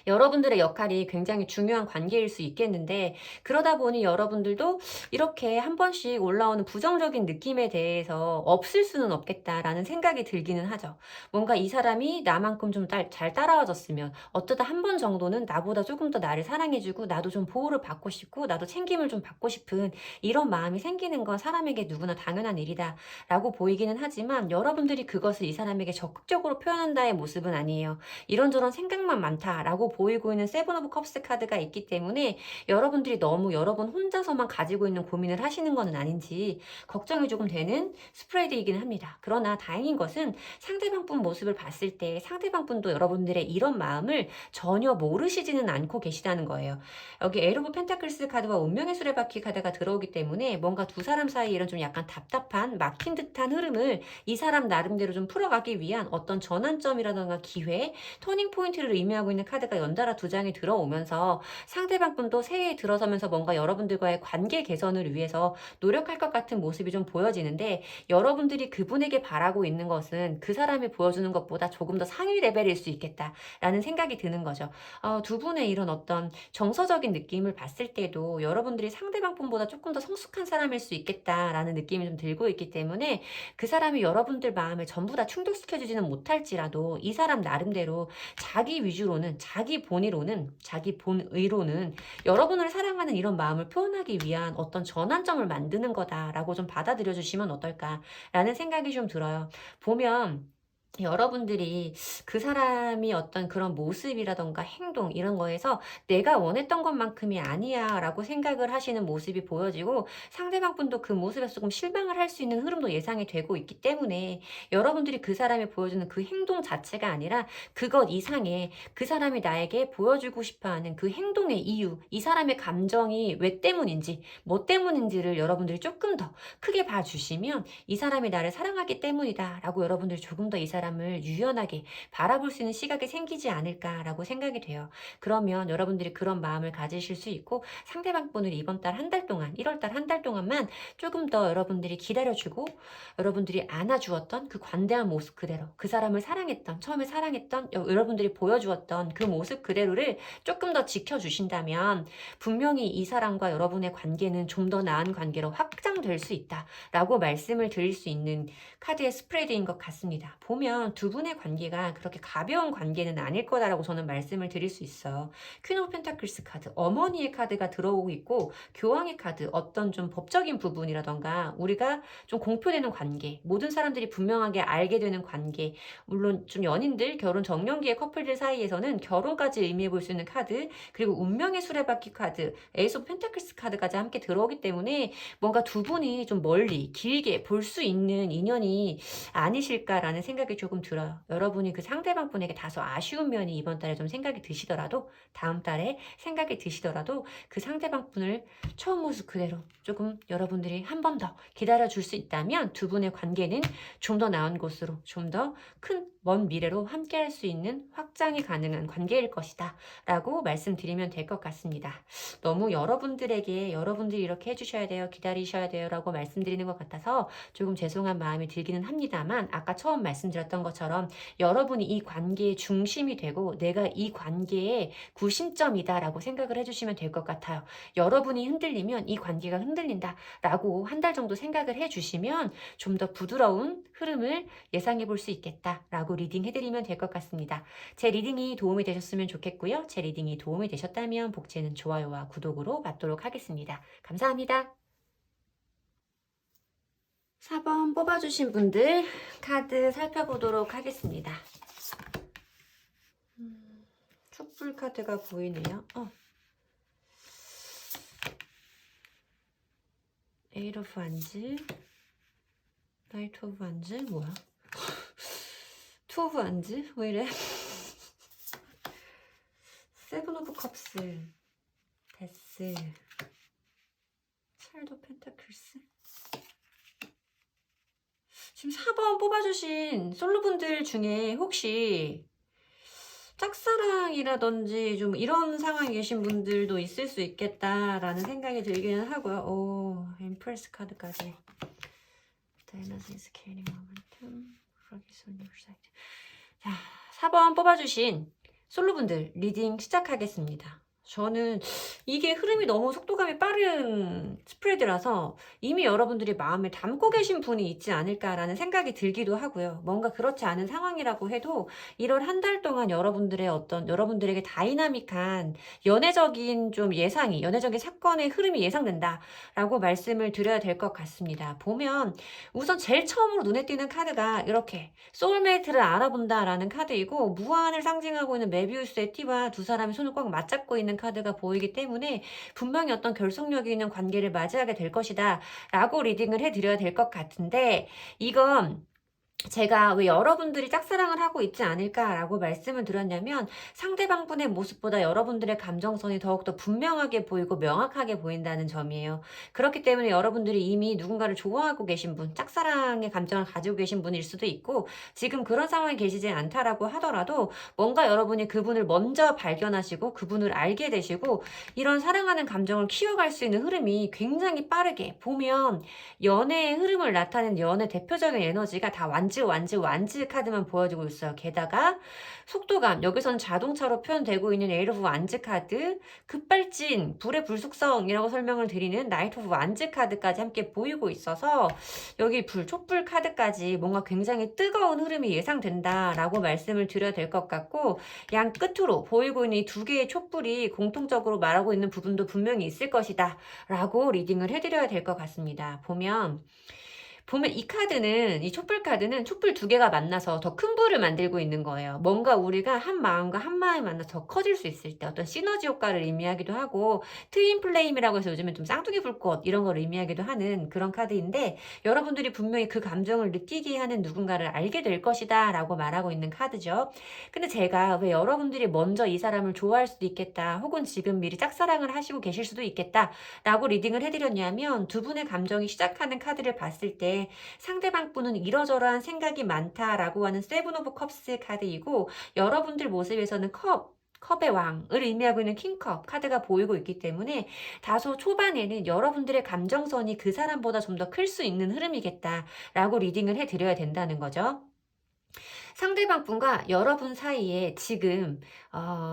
여러분들의 역할이 굉장히 중요한 관계일 수 있겠는데 그러다 보니 여러분들도 이렇게 한 번씩 올라오는 부정적인 느낌에 대해서 없을 수는 없겠다라는 생각이 들기는 하죠. 뭔가 이 사람이 나만큼 좀 잘 따라와줬으면 어쩌다 한 번 정도는 나보다 조금 더 나를 사랑해주고 나도 좀 보호를 받고 싶고 나도 챙김을 좀 받고 싶은 이런 마음이 생기는 건 사람에게 누구나 당연한 일이다라고 보이기는 하지만 여러분들이 그것을 이 사람에게 적극적으로 표현한다의 모습은 아니에요. 이런저런 생각만 많다라고 보이고 있는 세븐 오브 컵스 카드가 있기 때문에 여러분들이 너무 여러분 혼자서만 가지고 있는 고민을 하시는 것은 아닌지 걱정이 조금 되는 스프레드이기는 합니다. 그러나 다행인 것은 상대방 분 모습을 봤을 때 상대방 분도 여러분들의 이런 마음을 전혀 모르시지는 않고 계시다는 거예요. 여기 에르 오브 펜타클스 카드와 운명의 수레바퀴 카드가 들어오기 때문에 뭔가 두 사람 사이 이런 좀 약간 답답한 막힌 듯한 흐름을 이 사람 나름대로 좀 풀어가기 위한 어떤 전환점이라던가 기회, 터닝 포인트를 의미하고 있는 카드가 연달아 두 장이 들어오면서 상대방 분도 새해에 들어서면서 뭔가 여러분들과의 관계 개선을 위해서 노력할 것 같은 모습이 좀 보여지는데 여러분들이 그분에게 바라고 있는 것은 그 사람이 보여주는 것보다 조금 더 상위 레벨일 수 있겠다라는 생각이 드는 거죠. 두 분의 이런 어떤 정서적인 느낌을 봤을 때도 여러분들이 상대방 분보다 조금 더 성숙한 사람일 수 있겠다라는 느낌이 좀 들고 있기 때문에 그 사람이 여러분들 마음을 전부 다 충족시켜주지는 못할지라도 이 사람 나름대로 자기 위주로는 자기 본의로는 자기 본의로는 여러분을 사랑하는 이런 마음을 표현하기 위한 어떤 전환점을 만드는 거다라고 좀 받아들여 주시면 어떨까라는 생각이 좀 들어요. 보면 여러분들이 그 사람이 어떤 그런 모습이라던가 행동 이런 거에서 내가 원했던 것만큼이 아니야 라고 생각을 하시는 모습이 보여지고 상대방 분도 그 모습에서 조금 실망을 할 수 있는 흐름도 예상이 되고 있기 때문에 여러분들이 그 사람이 보여주는 그 행동 자체가 아니라 그것 이상의 그 사람이 나에게 보여주고 싶어하는 그 행동의 이유, 이 사람의 감정이 왜 때문인지 뭐 때문인지를 여러분들이 조금 더 크게 봐주시면 이 사람이 나를 사랑하기 때문이다 라고 여러분들이 조금 더 이 사람을 유연하게 바라볼 수 있는 시각이 생기지 않을까라고 생각이 돼요. 그러면 여러분들이 그런 마음을 가지실 수 있고 상대방 분을 이번 달 한 달 동안 1월 달 한 달 동안만 조금 더 여러분들이 기다려주고 여러분들이 안아주었던 그 관대한 모습 그대로 그 사람을 사랑했던 처음에 사랑했던 여러분들이 보여주었던 그 모습 그대로를 조금 더 지켜주신다면 분명히 이 사람과 여러분의 관계는 좀 더 나은 관계로 확장될 수 있다라고 말씀을 드릴 수 있는 카드의 스프레드인 것 같습니다. 보면 두 분의 관계가 그렇게 가벼운 관계는 아닐 거다라고 저는 말씀을 드릴 수 있어요. 퀸 오브 펜타클스 카드, 어머니의 카드가 들어오고 있고 교황의 카드, 어떤 좀 법적인 부분이라던가 우리가 좀 공표되는 관계, 모든 사람들이 분명하게 알게 되는 관계, 물론 좀 연인들, 결혼 정년기의 커플들 사이에서는 결혼까지 의미해 볼 수 있는 카드, 그리고 운명의 수레바퀴 카드, 에이스 오브 펜타클스 카드까지 함께 들어오기 때문에 뭔가 두 분이 좀 멀리 길게 볼 수 있는 인연이 아니실까라는 생각이 조금 들어요. 여러분이 그 상대방 분에게 다소 아쉬운 면이 이번 달에 좀 생각이 드시더라도 다음 달에 생각이 드시더라도 그 상대방 분을 처음 모습 그대로 조금 여러분들이 한 번 더 기다려 줄 수 있다면 두 분의 관계는 좀 더 나은 곳으로 좀 더 큰 먼 미래로 함께 할 수 있는 확장이 가능한 관계일 것이다 라고 말씀드리면 될 것 같습니다. 너무 여러분들에게 여러분들이 이렇게 해주셔야 돼요 기다리셔야 돼요 라고 말씀드리는 것 같아서 조금 죄송한 마음이 들기는 합니다만 아까 처음 말씀드렸던 것처럼 여러분이 이 관계의 중심이 되고 내가 이 관계의 구심점이다 라고 생각을 해주시면 될 것 같아요. 여러분이 흔들리면 이 관계가 흔들린다 라고 한 달 정도 생각을 해주시면 좀 더 부드러운 흐름을 예상해 볼 수 있겠다 라고 리딩 해드리면 될 것 같습니다. 제 리딩이 도움이 되셨으면 좋겠고요. 제 리딩이 도움이 되셨다면 복제는 좋아요와 구독으로 받도록 하겠습니다. 감사합니다. 4번 뽑아주신 분들 카드 살펴보도록 하겠습니다. 촛불 카드가 보이네요. 에이트 오브 완즈, 나이트 오브 완즈, 뭐야? 투 오브 완즈? 왜 이래? 세븐 오브 컵스, 데스, 찰도 펜타클스. 지금 4번 뽑아주신 솔로분들 중에 혹시 짝사랑이라든지 좀 이런 상황에 계신 분들도 있을 수 있겠다라는 생각이 들기는 하고요. 오, 엠프레스 카드까지. Dionysus is carrying momentum. Rock is on your side. 자, 4번 뽑아주신 솔로분들 리딩 시작하겠습니다. 저는 이게 흐름이 너무 속도감이 빠른 스프레드라서 이미 여러분들이 마음에 담고 계신 분이 있지 않을까라는 생각이 들기도 하고요. 뭔가 그렇지 않은 상황이라고 해도 1월 한 달 동안 여러분들에게 다이나믹한 연애적인 좀 예상이, 연애적인 사건의 흐름이 예상된다라고 말씀을 드려야 될 것 같습니다. 보면 우선 제일 처음으로 눈에 띄는 카드가 이렇게 소울메이트를 알아본다라는 카드이고, 무한을 상징하고 있는 메비우스의 띠와 두 사람이 손을 꽉 맞잡고 있는 카드가 보이기 때문에 분명히 어떤 결속력이 있는 관계를 맞이하게 될 것이다 라고 리딩을 해드려야 될 것 같은데, 이건 제가 왜 여러분들이 짝사랑을 하고 있지 않을까라고 말씀을 드렸냐면, 상대방분의 모습보다 여러분들의 감정선이 더욱더 분명하게 보이고 명확하게 보인다는 점이에요. 그렇기 때문에 여러분들이 이미 누군가를 좋아하고 계신 분, 짝사랑의 감정을 가지고 계신 분일 수도 있고, 지금 그런 상황에 계시지 않다라고 하더라도 뭔가 여러분이 그분을 먼저 발견하시고 그분을 알게 되시고 이런 사랑하는 감정을 키워갈 수 있는 흐름이 굉장히 빠르게, 보면 연애의 흐름을 나타내는 연애 대표적인 에너지가 다 완즈 카드만 보여주고 있어요. 게다가 속도감, 여기서는 자동차로 표현되고 있는 에이트 오브 완즈 카드, 급발진, 불의 불속성이라고 설명을 드리는 나이트 오브 완즈 카드까지 함께 보이고 있어서 여기 촛불 카드까지 뭔가 굉장히 뜨거운 흐름이 예상된다라고 말씀을 드려야 될 것 같고, 양 끝으로 보이고 있는 이 두 개의 촛불이 공통적으로 말하고 있는 부분도 분명히 있을 것이다 라고 리딩을 해드려야 될 것 같습니다. 보면 이 카드는, 이 촛불 카드는 촛불 두 개가 만나서 더 큰 불을 만들고 있는 거예요. 뭔가 우리가 한 마음과 한 마음이 만나서 더 커질 수 있을 때 어떤 시너지 효과를 의미하기도 하고, 트윈 플레임이라고 해서 요즘에 좀 쌍둥이 불꽃 이런 걸 의미하기도 하는 그런 카드인데, 여러분들이 분명히 그 감정을 느끼게 하는 누군가를 알게 될 것이다 라고 말하고 있는 카드죠. 근데 제가 왜 여러분들이 먼저 이 사람을 좋아할 수도 있겠다, 혹은 지금 미리 짝사랑을 하시고 계실 수도 있겠다 라고 리딩을 해드렸냐면, 두 분의 감정이 시작하는 카드를 봤을 때 상대방 분은 이러저러한 생각이 많다라고 하는 세븐 오브 컵스 카드이고, 여러분들 모습에서는 컵의 왕을 의미하고 있는 킹컵 카드가 보이고 있기 때문에 다소 초반에는 여러분들의 감정선이 그 사람보다 좀 더 클 수 있는 흐름이겠다라고 리딩을 해드려야 된다는 거죠. 상대방 분과 여러분 사이에 지금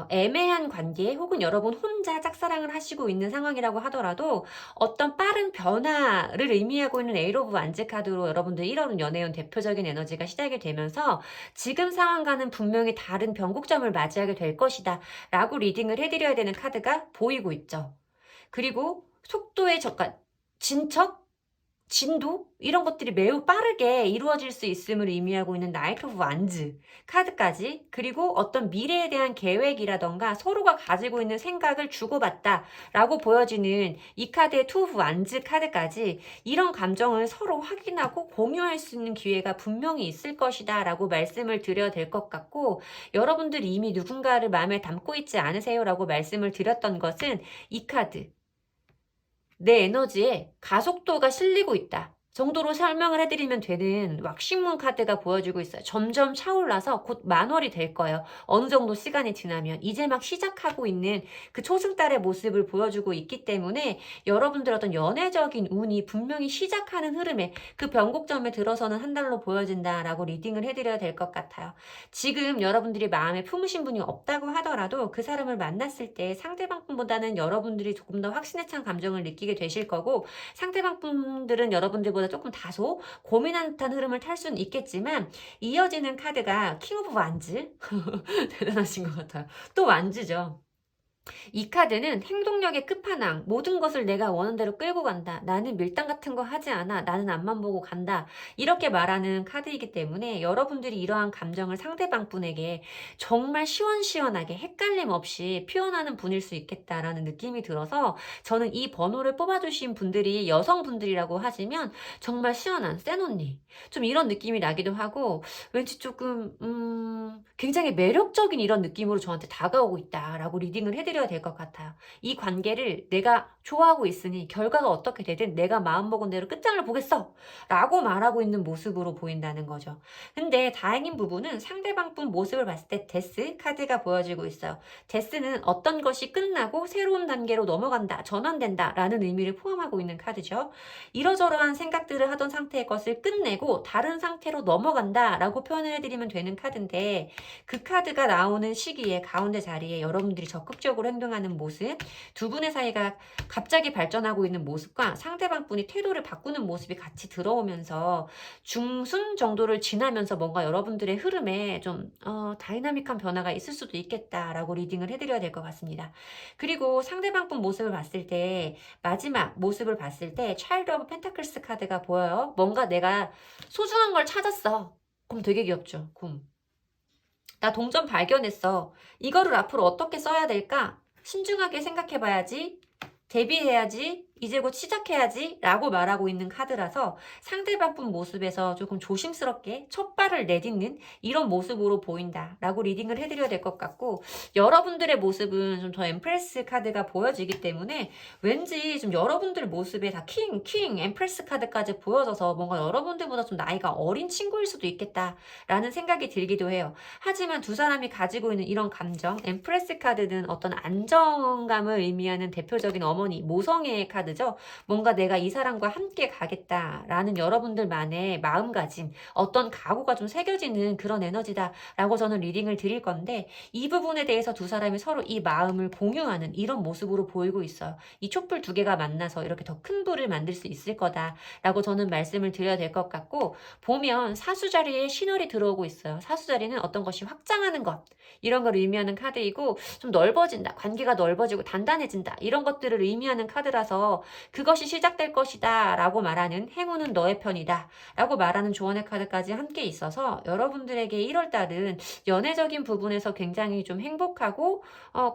애매한 관계, 혹은 여러분 혼자 짝사랑을 하시고 있는 상황이라고 하더라도 어떤 빠른 변화를 의미하고 있는 에이트 오브 완즈 카드로 여러분들 1월은 연애운 대표적인 에너지가 시작이 되면서 지금 상황과는 분명히 다른 변곡점을 맞이하게 될 것이다 라고 리딩을 해드려야 되는 카드가 보이고 있죠. 그리고 속도의 진도? 이런 것들이 매우 빠르게 이루어질 수 있음을 의미하고 있는 나이트 오브 완즈 카드까지, 그리고 어떤 미래에 대한 계획이라던가 서로가 가지고 있는 생각을 주고받다 라고 보여지는 이 카드의 투 오브 완즈 카드까지, 이런 감정을 서로 확인하고 공유할 수 있는 기회가 분명히 있을 것이다 라고 말씀을 드려야 될 것 같고, 여러분들이 이미 누군가를 마음에 담고 있지 않으세요 라고 말씀을 드렸던 것은 이 카드, 내 에너지에 가속도가 실리고 있다 정도로 설명을 해드리면 되는 왁싱문 카드가 보여지고 있어요. 점점 차올라서 곧 만월이 될 거예요. 어느 정도 시간이 지나면 이제 막 시작하고 있는 그 초승달의 모습을 보여주고 있기 때문에 여러분들 어떤 연애적인 운이 분명히 시작하는 흐름에, 그 변곡점에 들어서는 한 달로 보여진다라고 리딩을 해드려야 될 것 같아요. 지금 여러분들이 마음에 품으신 분이 없다고 하더라도 그 사람을 만났을 때 상대방 분보다는 여러분들이 조금 더 확신에 찬 감정을 느끼게 되실 거고, 상대방 분들은 여러분들보다 조금 다소 고민한 듯한 흐름을 탈 수는 있겠지만, 이어지는 카드가 킹 오브 완즈 대단하신 것 같아요. 또 완즈죠. 이 카드는 행동력의 끝판왕, 모든 것을 내가 원하는 대로 끌고 간다. 나는 밀당 같은 거 하지 않아. 나는 앞만 보고 간다. 이렇게 말하는 카드이기 때문에 여러분들이 이러한 감정을 상대방 분에게 정말 시원시원하게 헷갈림 없이 표현하는 분일 수 있겠다라는 느낌이 들어서 저는 이 번호를 뽑아주신 분들이 여성분들이라고 하시면 정말 시원한 센 언니. 좀 이런 느낌이 나기도 하고 왠지 조금 굉장히 매력적인 이런 느낌으로 저한테 다가오고 있다라고 리딩을 해드려야 될 것 같아요. 이 관계를 내가 좋아하고 있으니 결과가 어떻게 되든 내가 마음먹은 대로 끝장을 보겠어 라고 말하고 있는 모습으로 보인다는 거죠. 근데 다행인 부분은 상대방 분 모습을 봤을 때 데스 카드가 보여지고 있어요. 데스는 어떤 것이 끝나고 새로운 단계로 넘어간다, 전환된다 라는 의미를 포함하고 있는 카드죠. 이러저러한 생각들을 하던 상태의 것을 끝내고 다른 상태로 넘어간다 라고 표현을 해드리면 되는 카드인데 그 카드가 나오는 시기에 가운데 자리에 여러분들이 적극적으로 행동하는 모습, 두 분의 사이가 갑자기 발전하고 있는 모습과 상대방 분이 태도를 바꾸는 모습이 같이 들어오면서 중순 정도를 지나면서 뭔가 여러분들의 흐름에 좀 다이나믹한 변화가 있을 수도 있겠다라고 리딩을 해드려야 될 것 같습니다. 그리고 상대방 분 모습을 봤을 때 마지막 모습을 봤을 때 차일드 오브 펜타클스 카드가 보여요. 뭔가 내가 소중한 걸 찾았어. 그럼 되게 귀엽죠. 나 동전 발견했어. 이거를 앞으로 어떻게 써야 될까? 신중하게 생각해봐야지. 대비해야지. 이제 곧 시작해야지 라고 말하고 있는 카드라서 상대방 분 모습에서 조금 조심스럽게 첫 발을 내딛는 이런 모습으로 보인다 라고 리딩을 해드려야 될 것 같고 여러분들의 모습은 좀 더 엠프레스 카드가 보여지기 때문에 왠지 좀 여러분들 모습에 다 엠프레스 카드까지 보여져서 뭔가 여러분들보다 좀 나이가 어린 친구일 수도 있겠다 라는 생각이 들기도 해요. 하지만 두 사람이 가지고 있는 이런 감정, 엠프레스 카드는 어떤 안정감을 의미하는 대표적인 어머니, 모성애의 카드 뭔가 내가 이 사람과 함께 가겠다라는 여러분들만의 마음가짐, 어떤 각오가 좀 새겨지는 그런 에너지다라고 저는 리딩을 드릴 건데 이 부분에 대해서 두 사람이 서로 이 마음을 공유하는 이런 모습으로 보이고 있어요. 이 촛불 두 개가 만나서 이렇게 더 큰 불을 만들 수 있을 거다라고 저는 말씀을 드려야 될 것 같고 보면 사수 자리에 신월이 들어오고 있어요. 사수 자리는 어떤 것이 확장하는 것 이런 걸 의미하는 카드이고 좀 넓어진다. 관계가 넓어지고 단단해진다. 이런 것들을 의미하는 카드라서 그것이 시작될 것이다 라고 말하는 행운은 너의 편이다 라고 말하는 조언의 카드까지 함께 있어서 여러분들에게 1월달은 연애적인 부분에서 굉장히 좀 행복하고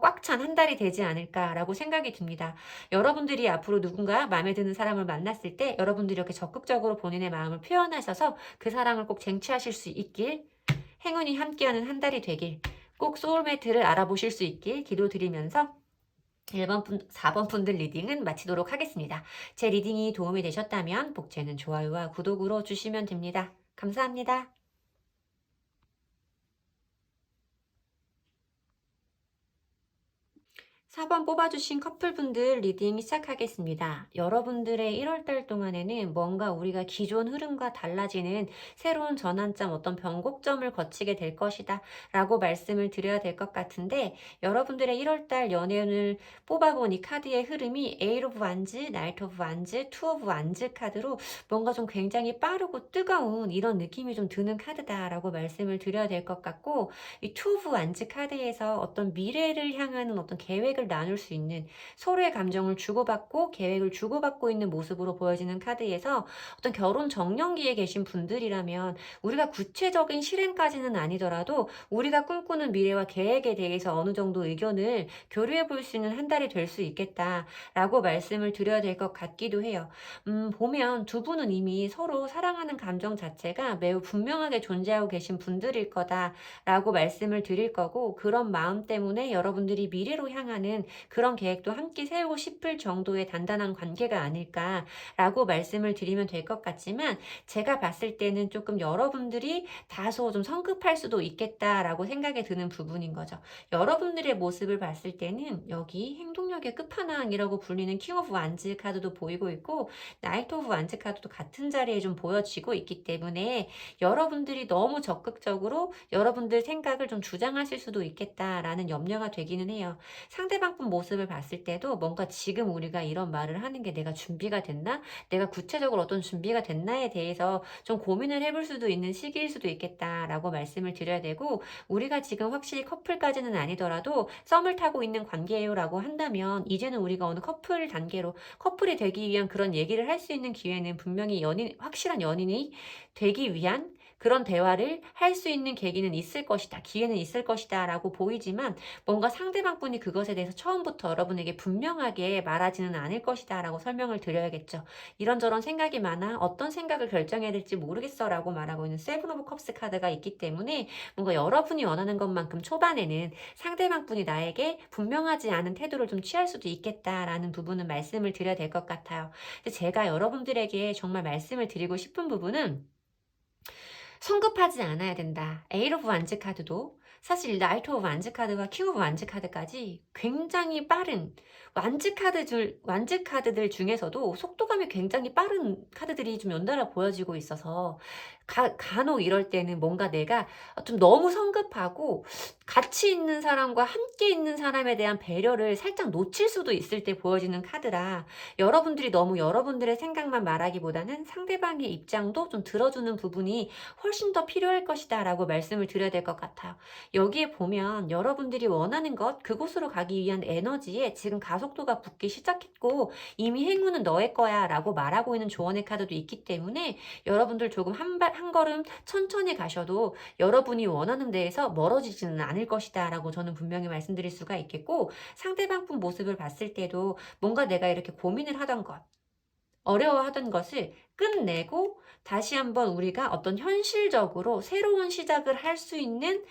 꽉 찬 한 달이 되지 않을까 라고 생각이 듭니다. 여러분들이 앞으로 누군가 마음에 드는 사람을 만났을 때 여러분들이 이렇게 적극적으로 본인의 마음을 표현하셔서 그 사랑을 꼭 쟁취하실 수 있길 행운이 함께하는 한 달이 되길 꼭 소울메이트를 알아보실 수 있길 기도드리면서 1번 4번 분들 리딩은 마치도록 하겠습니다. 제 리딩이 도움이 되셨다면 복제는 좋아요와 구독으로 주시면 됩니다. 감사합니다. 4번 뽑아주신 커플분들 리딩 시작하겠습니다. 여러분들의 1월달 동안에는 뭔가 우리가 기존 흐름과 달라지는 새로운 전환점, 어떤 변곡점을 거치게 될 것이다 라고 말씀을 드려야 될 것 같은데 여러분들의 1월달 연애운을 뽑아본 이 카드의 흐름이 에이트 오브 완즈, 나이트 오브 완즈, 투 오브 완즈 카드로 뭔가 좀 굉장히 빠르고 뜨거운 이런 느낌이 좀 드는 카드다라고 말씀을 드려야 될 것 같고 이 투 오브 완즈 카드에서 어떤 미래를 향하는 어떤 계획을 나눌 수 있는 서로의 감정을 주고받고 계획을 주고받고 있는 모습으로 보여지는 카드에서 어떤 결혼 정년기에 계신 분들이라면 우리가 구체적인 실행까지는 아니더라도 우리가 꿈꾸는 미래와 계획에 대해서 어느 정도 의견을 교류해 볼 수 있는 한 달이 될 수 있겠다라고 말씀을 드려야 될 것 같기도 해요. 보면 두 분은 이미 서로 사랑하는 감정 자체가 매우 분명하게 존재하고 계신 분들일 거다라고 말씀을 드릴 거고 그런 마음 때문에 여러분들이 미래로 향하는 그런 계획도 함께 세우고 싶을 정도의 단단한 관계가 아닐까라고 말씀을 드리면 될 것 같지만 제가 봤을 때는 조금 여러분들이 다소 좀 성급할 수도 있겠다라고 생각이 드는 부분인 거죠. 여러분들의 모습을 봤을 때는 여기 행동력의 끝판왕이라고 불리는 킹 오브 완즈 카드도 보이고 있고 나이트 오브 완즈 카드도 같은 자리에 좀 보여지고 있기 때문에 여러분들이 너무 적극적으로 여러분들 생각을 좀 주장하실 수도 있겠다라는 염려가 되기는 해요. 상대 상대방 분 모습을 봤을 때도 뭔가 지금 우리가 이런 말을 하는 게 내가 준비가 됐나? 내가 구체적으로 어떤 준비가 됐나에 대해서 좀 고민을 해볼 수도 있는 시기일 수도 있겠다라고 말씀을 드려야 되고, 우리가 지금 확실히 커플까지는 아니더라도 썸을 타고 있는 관계예요라고 한다면 이제는 우리가 어느 커플 단계로 커플이 되기 위한 그런 얘기를 할 수 있는 기회는 분명히 확실한 연인이 되기 위한 그런 대화를 할 수 있는 계기는 있을 것이다. 기회는 있을 것이다. 라고 보이지만 뭔가 상대방 분이 그것에 대해서 처음부터 여러분에게 분명하게 말하지는 않을 것이다. 라고 설명을 드려야겠죠. 이런저런 생각이 많아 어떤 생각을 결정해야 될지 모르겠어. 라고 말하고 있는 세븐 오브 컵스 카드가 있기 때문에 뭔가 여러분이 원하는 것만큼 초반에는 상대방 분이 나에게 분명하지 않은 태도를 좀 취할 수도 있겠다라는 부분은 말씀을 드려야 될 것 같아요. 근데 제가 여러분들에게 정말 말씀을 드리고 싶은 부분은 성급하지 않아야 된다. 에잇 오브 완즈 카드도 사실 나이트 오브 완즈 카드와 킹 오브 완즈 카드까지 굉장히 빠른 완즈 카드들 중에서도 속도감이 굉장히 빠른 카드들이 좀 연달아 보여지고 있어서 간혹 이럴 때는 뭔가 내가 좀 너무 성급하고 같이 있는 사람과 함께 있는 사람에 대한 배려를 살짝 놓칠 수도 있을 때 보여지는 카드라, 여러분들이 너무 여러분들의 생각만 말하기보다는 상대방의 입장도 좀 들어주는 부분이 훨씬 더 필요할 것이다 라고 말씀을 드려야 될 것 같아요. 여기에 보면 여러분들이 원하는 것, 그곳으로 가기 위한 에너지에 지금 가속도가 붙기 시작했고 이미 행운은 너의 거야 라고 말하고 있는 조언의 카드도 있기 때문에 여러분들 조금 한 걸음 천천히 가셔도 여러분이 원하는 데에서 멀어지지는 않을 것이다 라고 저는 분명히 말씀드릴 수가 있겠고, 상대방 분 모습을 봤을 때도 뭔가 내가 이렇게 고민을 하던 것, 어려워하던 것을 끝내고 다시 한번 우리가 어떤 현실적으로 새로운 시작을 할 수 있는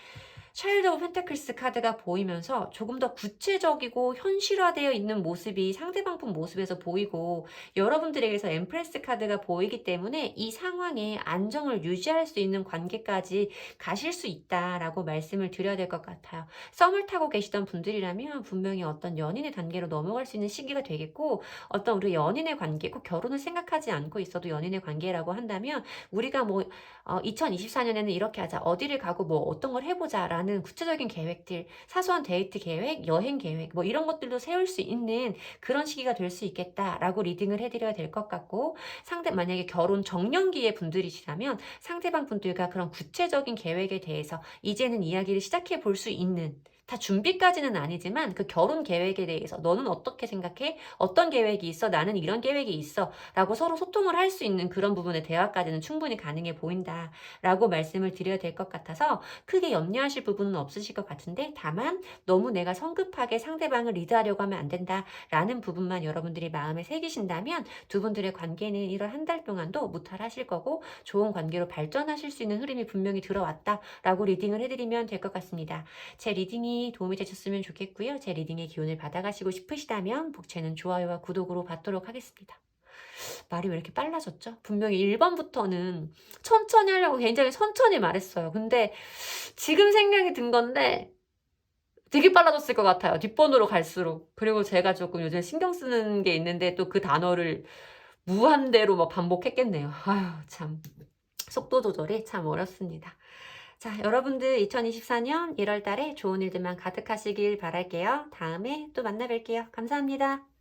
차일드 오브 펜타클스 카드가 보이면서 조금 더 구체적이고 현실화되어 있는 모습이 상대방 분 모습에서 보이고, 여러분들에게서 엠프레스 카드가 보이기 때문에 이 상황에 안정을 유지할 수 있는 관계까지 가실 수 있다라고 말씀을 드려야 될 것 같아요. 썸을 타고 계시던 분들이라면 분명히 어떤 연인의 단계로 넘어갈 수 있는 시기가 되겠고, 어떤 우리 연인의 관계, 꼭 결혼을 생각하지 않고 있어도 연인의 관계라고 한다면 우리가 뭐 2024년에는 이렇게 하자, 어디를 가고 뭐 어떤 걸 해보자 라는 구체적인 계획들, 사소한 데이트 계획, 여행 계획 뭐 이런 것들도 세울 수 있는 그런 시기가 될 수 있겠다라고 리딩을 해드려야 될 것 같고, 만약에 결혼 정년기의 분들이시라면 상대방 분들과 그런 구체적인 계획에 대해서 이제는 이야기를 시작해 볼 수 있는, 다 준비까지는 아니지만 그 결혼 계획에 대해서 너는 어떻게 생각해? 어떤 계획이 있어? 나는 이런 계획이 있어. 라고 서로 소통을 할 수 있는 그런 부분의 대화까지는 충분히 가능해 보인다. 라고 말씀을 드려야 될 것 같아서 크게 염려하실 부분은 없으실 것 같은데, 다만 너무 내가 성급하게 상대방을 리드하려고 하면 안 된다. 라는 부분만 여러분들이 마음에 새기신다면 두 분들의 관계는 1월 한 달 동안도 무탈하실 거고 좋은 관계로 발전하실 수 있는 흐름이 분명히 들어왔다. 라고 리딩을 해드리면 될 것 같습니다. 제 리딩이 도움이 되셨으면 좋겠고요. 제 리딩의 기운을 받아가시고 싶으시다면 복채는 좋아요와 구독으로 받도록 하겠습니다. 말이 왜 이렇게 빨라졌죠? 분명히 1번부터는 천천히 하려고 굉장히 천천히 말했어요. 근데 지금 생각이 든 건데 되게 빨라졌을 것 같아요. 뒷번으로 갈수록. 그리고 제가 조금 요즘 신경 쓰는 게 있는데 또 그 단어를 무한대로 막 반복했겠네요. 아휴, 참. 속도 조절이 참 어렵습니다. 자, 여러분들 2024년 1월 달에 좋은 일들만 가득하시길 바랄게요. 다음에 또 만나 뵐게요. 감사합니다.